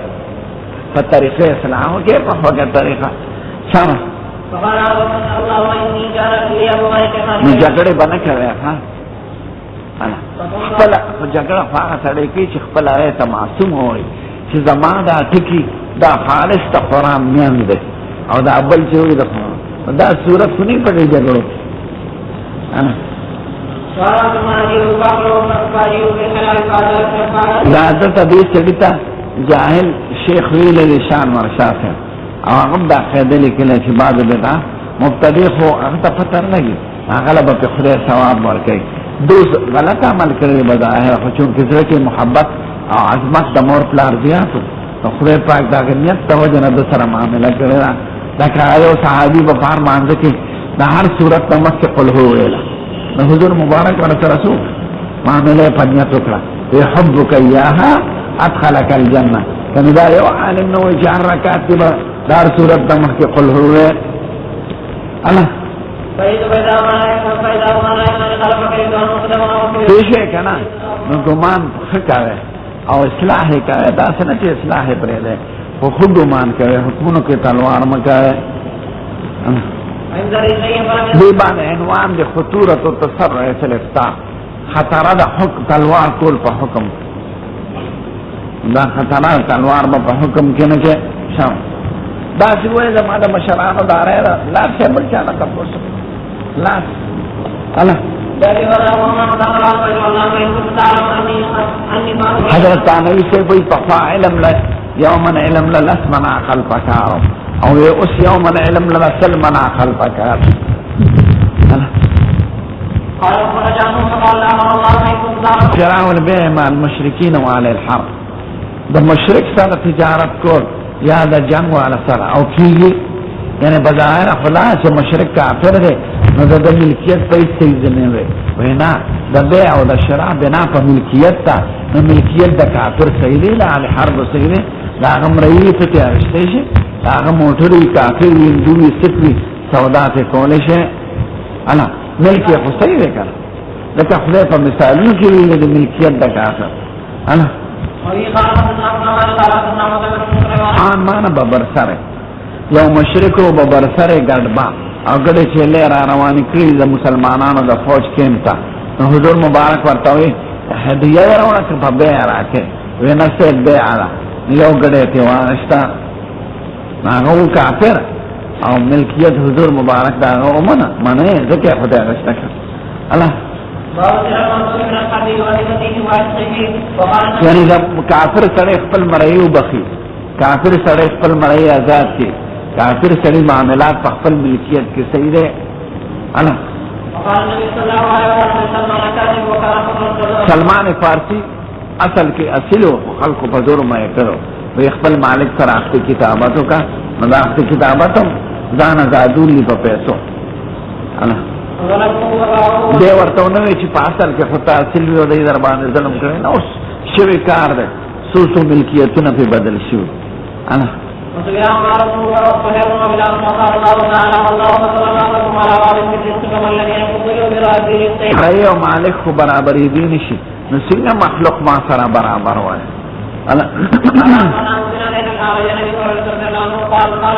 په طریقې اسلام کې په هغه طریقه سم نو جګړه باندې کوي ها انا خپل جګړه فاغه سره کې چې خپل راي ته معصوم وي چې زما دا ټکی دا خالص ته قرآن میان دي او دا بل چې وي دا صورت سني په جګړو انا دا د تدې چړتا جاهل شیخ ویل لشان ورشاف او هغه دا قاعده لیکل چې بعد بدعه مبتدی خو هغه ته پته نه لګي هغه له په خدای ثواب ورکړي دوس غلط عمل کړی بظاهر خو چې کله کې محبت او عظمت د مور پلار زیاتو نو خدای پاک دا غنیت توجه نه سره معاملې کړی دا کایو صحابي په فار مانځ کې د هر صورت تمسک قل هو ویلا نو حضور مبارک ورته رسول معاملې پنځه وکړه يحبك اياها ادخلك الجنه کنه دا یو عالم نو چې رکعات به دار صورت تمسک قل هو الله پیشه کنا نو ګمان ښکاره او اصلاح کوي دا څنګه چې اصلاح پرې ده خو خود ګمان کوي حکمونو کې تلوار مکه دی باندې عنوان د خطورت او تسرع الافتاء خطر د حکم تلوار کول په حکم دا خطر تلوار په حکم کې نه کې شام دا چې وایي زموږ مشرانو دارای لا څه بل چا نه تاسو لا الله حضرت نبی سے کوئی پفا علم ل یوم علم لسمنا خلفك او اس یوم علم لسلمنا خلفك شراء البيع مع المشركين وعلى الحرب ده مشرک سره تجارت کول یا د جنگ وعلى سره او کیږي یعنی بظاهر خلاص مشرک کافر دی نو د ملکیت په هیڅ نه وي وینا د بیع او د شراء بنا په ملکیت تا نو ملکیت د کافر صحیح دی له حرب صحیح دی هغه مرئی ته اغشته شي هغه موټر وی کافي وی دوی سټوي سودا ته کولې شي انا ملک یې خصوصي وکړه لکه خدای په مثالونو کې ویل د ملکیت د کافر انا آن مانا ببر سره یو مشرک و ببر سره ګډبا او ګډه چې لري رواني کړی د مسلمانانو د فوج کېمتا نو حضور مبارک ورته وي هدیه ورونه په بیع راکې وینا څه بیع را یو ګډه ته واشتا هغه کافر او ملکیت حضور مبارک دا ومنه منه ځکه خدای غشتک الله یعنی دا کافر سره خپل مړیو بخي کافر سره خپل مړی آزاد کی کافر سره معاملات په خپل ملکیت کې صحیح ده انا سلمان فارسی اصل کې اصلو خلق په زور مې کړو وي خپل مالک سره خپل کتاباتو کا مداخله کتاباتو ځان آزادولي په پیسو انا دی ورته نو چې په اصل کې خو تحصیل وي او د در باندې ظلم کړي نو شوی کار ده سوسو ملکیتونه په بدل شو انا رأي او مالک خو برابرې دي نشي نو څنګه مخلوق ما سره برابر وای انا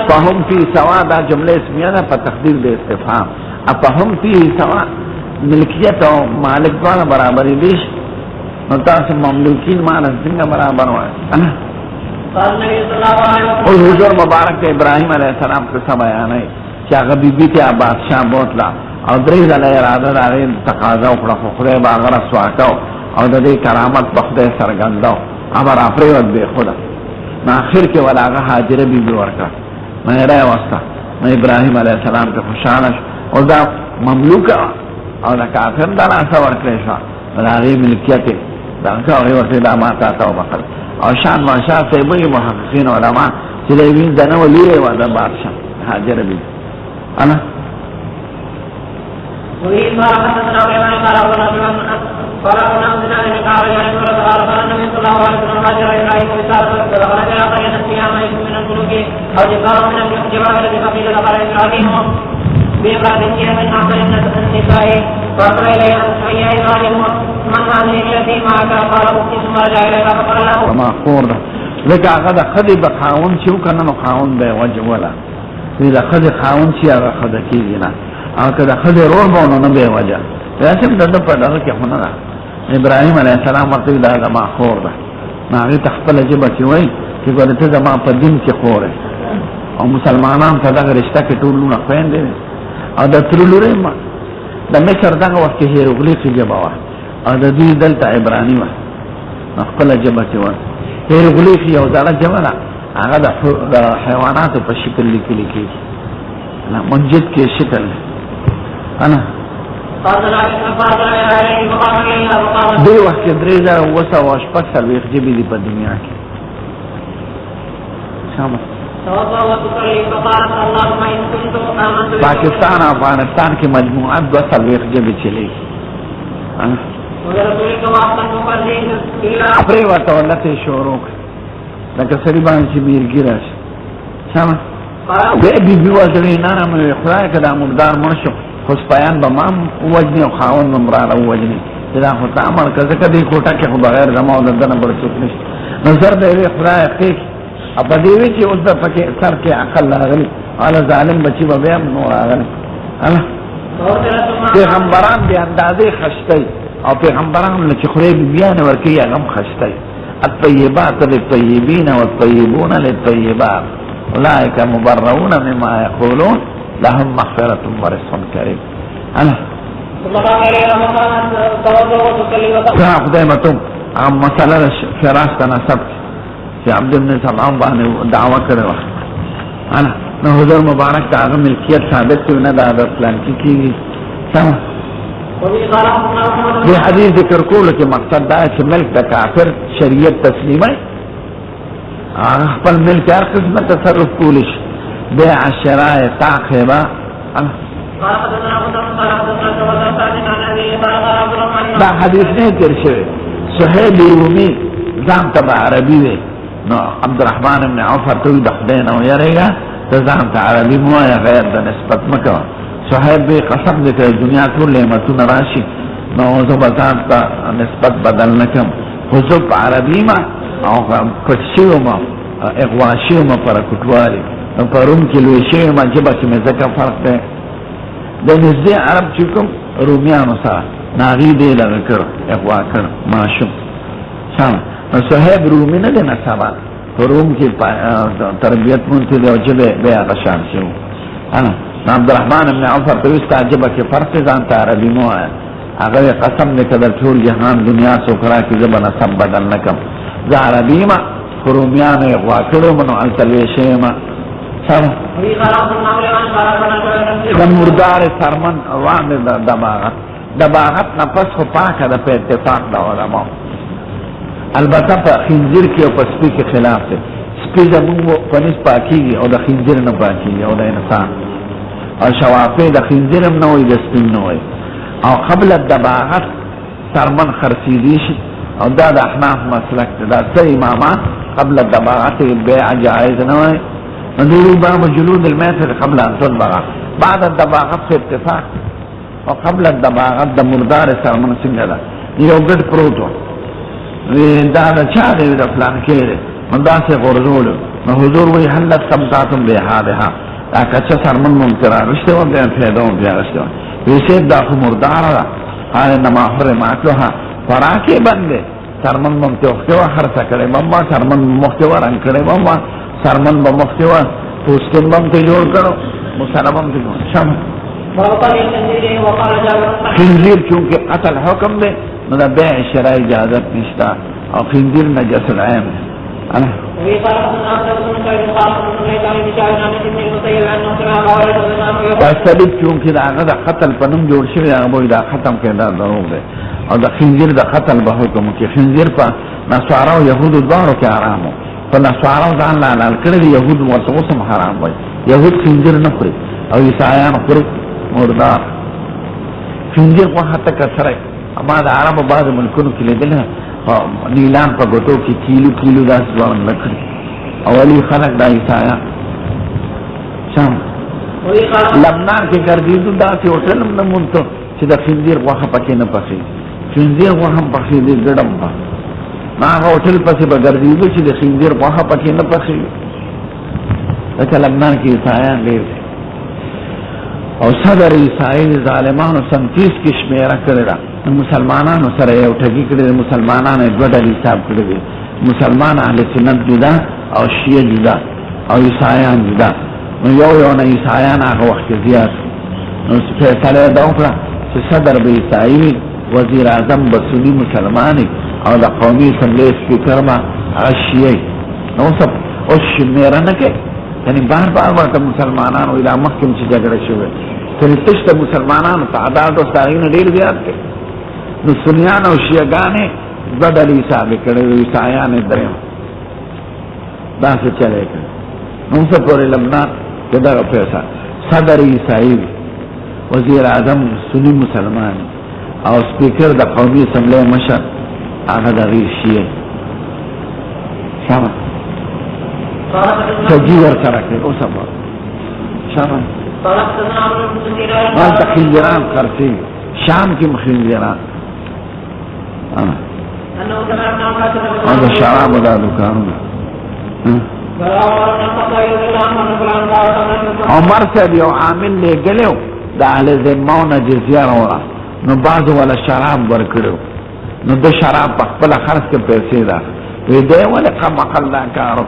فهم فی سوا دا جمله اسمیه ده په تقدیر د استفهام افهم فيه سواء ملکیت او مالک دواړه برابر دي نو تاسو مملوکین مالک څنګه برابر وای او حضور مبارک ابراهیم علیه السلام څخه بیان ہے چې هغه بیبي ته بادشاہ بوتلا او درې ځله اراده راغی تقاضا وکړه خو خدای به هغه رسوا کاو او د دې کرامت په خدای سرګنداو امر افریود به خدا نو اخر کې ولاغه هاجره بیبي ورکړه مې راي واسطه ابراهیم علیه السلام ته خوشاله او دا مملوک او دا کافر دا ناسا ورکلی شو دا غی ملکیت دا غی ورکلی دا ماتا تاو بخل او شان ماشا سیبوی محققین علماء چلیوین دنو لیره و دا بادشاہ حاجر بی انا بإقامتها من أحسن النساء فأخر إليها الحياء إبراهيم من هذه التي معك قال أختي ثم رجع إليها فقال له وما خور لك أخذ خذي بخاون شو كان خاون بوجه ولا إذا خذ خاون شيء أخذ كينا أو كذا خذ روح بونه بوجه لازم تدب درك هنا إبراهيم عليه السلام وقال هذا ما خور ما غير تخبل جبتي وين تقول تزما بدين كخوره او مسلمانان ته دغه رشتہ کې ټولونه خويندې او د ترلورې ما د مصر دغه وخت کې هیروغلیف جبا و او د دې دلته عبرانی و خپل جبا چې و هیروغلیف یو ځله جبا هغه د حیواناتو په شکل لیکل کېږي نه منجد کې شکل انا دې وخت کې درې ځله وسه او شپږ سلويخ جبې دي په دنیا کې شامل پاکستان او افغانستان کې مجموعات 2 جبې چلی پرې ورته ولته شروع لکه سړي باندې چې بیرګی راشي سم به بي وځري نه نه خدای کدا مقدار مرشو خو سپایان به ما وجني او خاون ممرانه وجني دا خو تعامل کزه کدي کوټه کې خو بغیر زمو دنه برڅوک نشي نظر دې خدای کې اپا دیوی چې اوس د پکې سر کې عقل راغلی اله ظالم بچي به بیا نور راغلی اله پیغمبران به اندازې خشتي او پیغمبران چې خوري بیان ورکي هغه خشتي الطيبات للطيبين والطيبون للطيبات اولئك مبرؤون مما يقولون لهم مغفرة ورزق كريم اله خدای متوم مساله فراش تناسب چې عبد بن سلام باندې دعوا کړو انا نو حضور مبارک ته هغه ملکیت ثابت نه دا د پلان کې سم دې حدیث ذکر کول چې مقصد دا چې ملک د کافر شریعت تسلیمه خپل ملک هر قسمه تصرف کول شي بيع الشرائع تعقبه دا حدیث نه تر شوی صہیب رومی ځان تبع عربي وي نو عبدالرحمن ابن عوف توی د خدای نه ویریږه ته ځان ته عربي مو وایه غیر د نسبت مه کوه صحیب به قسم دی که دنیا ټول نعمتونه راشي نو زه به ځان ته نسبت بدل نه کړم خو زه په عربي ما او پټ شوی وم اغوا شوی وم په رکوټوالي نو په روم کې لوی شوی وم ژبه کې مې ځکه فرق دی د نږدې عرب چې کوم رومیانو سره نو هغې دې دغه کړ اغوا کړ ماشوم نو صحیب رومي نه دی نه سبا په روم کې تربیت مونتی دی او ژبې بیا هغه شان شوي نو عبدالرحمن ابن عوف ورته وایي ستا ژبه کې فرق دی ځان ته عربي مه وایه هغه قسم دی که در ټول جهان دنیا څوک راکړي زه به نسب بدل نه کړم زه عربي یم خو رومیانو یې غوا کړی وم نو هلته لوی شوی یم د مردار سرمن روان دی دباغت نه پس خو پاکه ده په اتفاق د علماو البته په خنزیر کې او په سپي کې خلاف دی سپي زمونږ په نس پاکېږي او د خنزیر نه پاکېږي او د انسان او شوافی د خنزیر هم نه وایي د سپي نه وایي او قبل الدباغت سرمن خرڅېدی شي او دا د احناف مسلک دی دا څه امامان قبل الدباغت بیع جائز نه وایي ندوروا باب جلود الميتة قبل ان تدبغ بعد الدباغت في اتفاق وقبل الدباغت د مردار سرمن څنګه ده یو ګډ پروتو دا د چا دی د فلان کې دی من داسې غرزولو نو حضور وی حلت سمتاتم بهادها دا کچه سرمن ممترا رشته و بیا پیدا و بیا رشته و ویسیب دا خو مردار ده قال انما حرم اکلها فراکی بنده سرمن ممتی وقتی و خرسه کڑی بمبا سرمن مختی و رنگ کڑی بمبا سرمن بمختی و پوستن بمتی جوڑ کرو مسلمان تی جوڑ شمع خنزیر چونکہ قتل حکم دے نو دا بیع شرعی اجازت نشتا او خنزیر نجس العین سبب چونکہ دا آغا دا قتل پنم جوڑ شوی آغا بوئی دا ختم که دا دروغ دے او دا خنزیر دا قتل با حکم کی خنزیر پا نصارا و یهود دوارو که حرامو پا نصارا و دان لالال کردی یهود ورسوسم حرام بای یهود خنزیر نخوری او عیسایان خوری مردار خنزیر کو حتی کسره اما دا عرب بعض ملکونو کلی دل نیلان پا گوتو کی کیلو دا سوارن لکری اولی خلق دا عیسایان شام لبنان کې ګرځېدو داسې هوټل هم نه مونته چې د خنزیر غوښه پکې نه پخېږي خنزیر غوښه هم پخېږي ګډم به ما هغه هوټل پسې به ګرځېدو چې د خنزیر غوښه پکې نه پخېږي لکه لبنان کې عیسایان ډېر دي او صدر عیسایي د ظالمانو سن 30 کې شمېره کړې ده د مسلمانانو سره یو ټګي کړی د مسلمانانو یې دوه ډلې حساب کړی دی مسلمان اهل سنت جدا او شیعه جدا او عیسایان جدا نو یو نه عیسایان هغه وخت زیات نو فیصله دا وکړه چې صدر به عیسایي وزیر اعظم به سني مسلماني او د قومي اسمبلی سپیکر به هغه شیعي نو اوس شمېره نه کوي یعنی بار ورته مسلمانانو اله مخکې چې جګړه شوې کله تشته مسلمانانو تعداد او سارین ډېر زیات دي نو سنیان او شیعاګانې بدل حساب کړي عیسایان درې دا څه چلے کړي نو څه پورې لبنان کې دا پیسې صدر عیسائی وزیر اعظم سنی مسلمان او سپیکر د قومي اسمبلی مشر هغه د شیعه شامل سجی ورسره کوي او سبا شام مال تخنجران خرسي شام کې مخنجران هذا شراب دا دکانونه عمر صاحب یو عامل لګلو د اهل ذمونه جزیه راوړه نو بعض ولا شراب ورکړو نو د شراب په خپل خرڅ کې پیسې ده وی دی ولې قم قلا کارو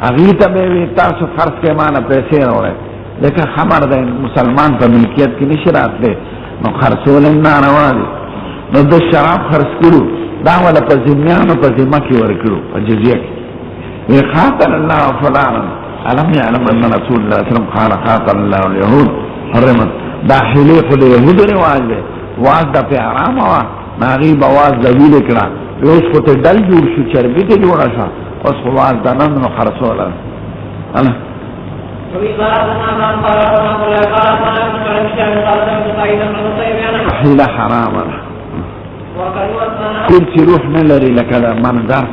هغه ته به تاسو خرڅ کې مانه پیسې راوړل لکه خبر ده مسلمان په ملکیت کې نشي راتله نو خرڅول نه راوړل نو د شراب خرڅ کړو دا ولا په ذمیانو په ذمه کې ورکړو په جزیه کې قاتل الله فلانا الم يعلم ان رسول الله صلى الله عليه وسلم قال قاتل الله اليهود حرمت دا حلیق د یهود رواج دی واز د په حرام وا ناغي بواز د ویل کړه اوس خو ته دل جوړ شو چربي ته جوړه شو اوس خو واز د نن نو خرڅول انا حیله حرام كل روح نلري لك منظر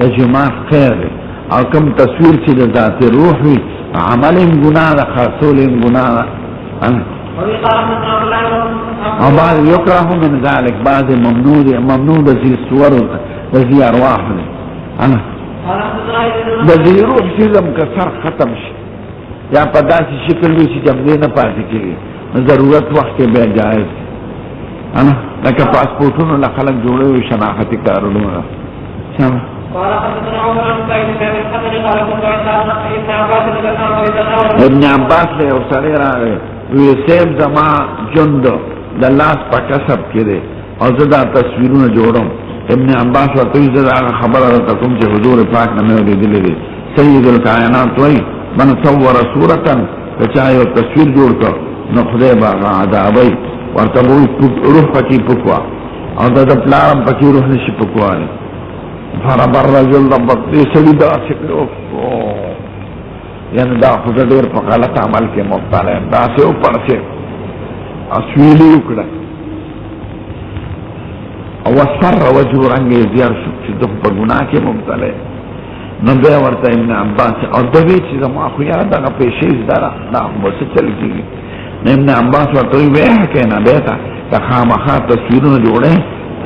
د جماع خیر دی او کم تصویر چې د ذات روح وي عمل ګناه ده خاصول ګناه ده او بعض یکره من ذلك بعض ممنوع د ذی صور د ذی ارواح انا د ذی روح چې زم کسر ختم شي یا په داسې شکل وي چې جمع نه پاتې کېږي ضرورت وخت کې به جائز انا لکه پاسپورټونو له خلک جوړوي شناختي کارونه سم ابن عباس له او سره راغی وی سیم زما جند د لاس په کسب کړي او زه دا تصویرونه جوړم ابن عباس ورته زه خبره راته کوم چې حضور پاک نه مې لیدلې سید الکائنات وای من صور صورتا چا یو تصویر جوړ کړ نو خدای باغ عذابای ورته روح پکې پکوا او دا پلان پکې روح نشي پکواله فربر رجل ربط دې سړي دا شکل یعنی دا خود ډېر په غلط عمل کې مبتلا دا څه او پرسه اسویلی وکړه او سر وجه رنگ زیار شو چې د په ګناه کې مبتلا نو بیا ورته ابن عباس او د دې چې ما خو یاد هغه پیسې زدارا دا مو څه چل کېږي ابن عباس ورته وایي کنه بیٹا که خامخا تصویرونه جوړه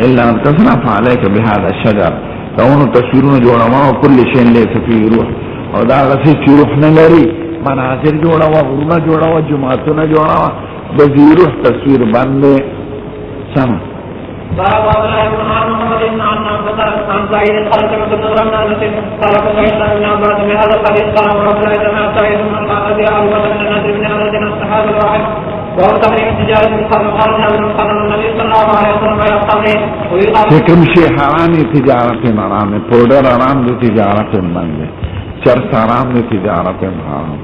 الا ان تصنف عليك بهذا الشجر داونو تصویرونه جوړما او کل شی له فی روح او دا غسی چې روح نه لري مناظر جوړوا غرونه جوړوا جماعتونه جوړوا د دې روح تصویر باندې سم باب الله محمد بن عمرو بن عن سعيد قال سمعت الرمل التي قال فقال ابن عباس من هذا الحديث قال ورسول الله سمع سعيد بن قال يا ابو بكر بن النضر بن عبد الصحابه الواحد وهو تحريم التجاره بالقرن قال ابن قال النبي صلى الله عليه وسلم يقتضي حکم شي حرام تجارت حرام پودر حرام دي تجارت باندې چرس حرام دي تجارت حرام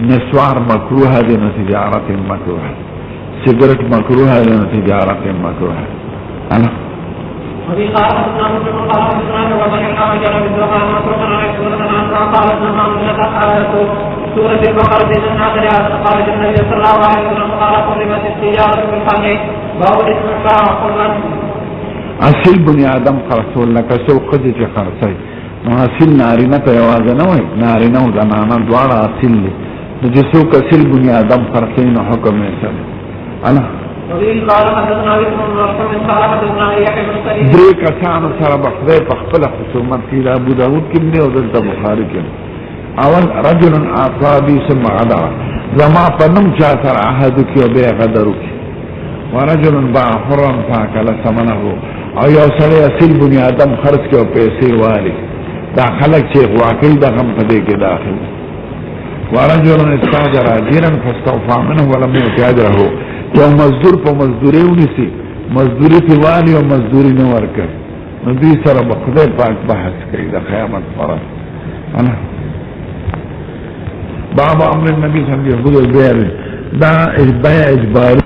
نسوار مکروه دي تجارت مکروه سیگریٹ مکروه دي تجارت مکروه انا وفي قال حدثنا مسلم قال حدثنا وبني الحرج عن الزهراء مسروقا عن سورة عنها قالت نها من آية سورة البقرة في الناظر قال النبي صلى الله عليه وسلم قال حرمت التجارة بالخمر باب الاستحباب قرا اصل بني آدم خرصول لکه سو قدی چې خرصای نو اصل نارینه ته یوازې نه وای نارینه او زنانه دواړه اصل دي نو چې څوک اصل بني آدم خرصای نو حکم یې څه انا قال حدثنا بن مرحوم قال حدثنا يحيى بن سعيد درې کسانو سره بخدای په خپل خصومت کې ابو داود کې دی او د بخاری کې اول رجل اعطابي ثم غدر زما پنم چا سره عهد کې او به غدر کې ورجل باع حرا فاكل ثمنه او یو سره اصل بني آدم خرج کې او پیسې والی دا خلک چې واقعي د غم په دې کې داخل ورجل استاجر اجرا فاستوفى منه ولم يؤت اجره یو مزدور په مزدوري ونیسي مزدوري په والی او مزدوري نه ورکړي نو دې سره په خدای پاک بحث کوي د قیامت پر انا باب امر النبي صلی الله علیه وسلم دا اجبار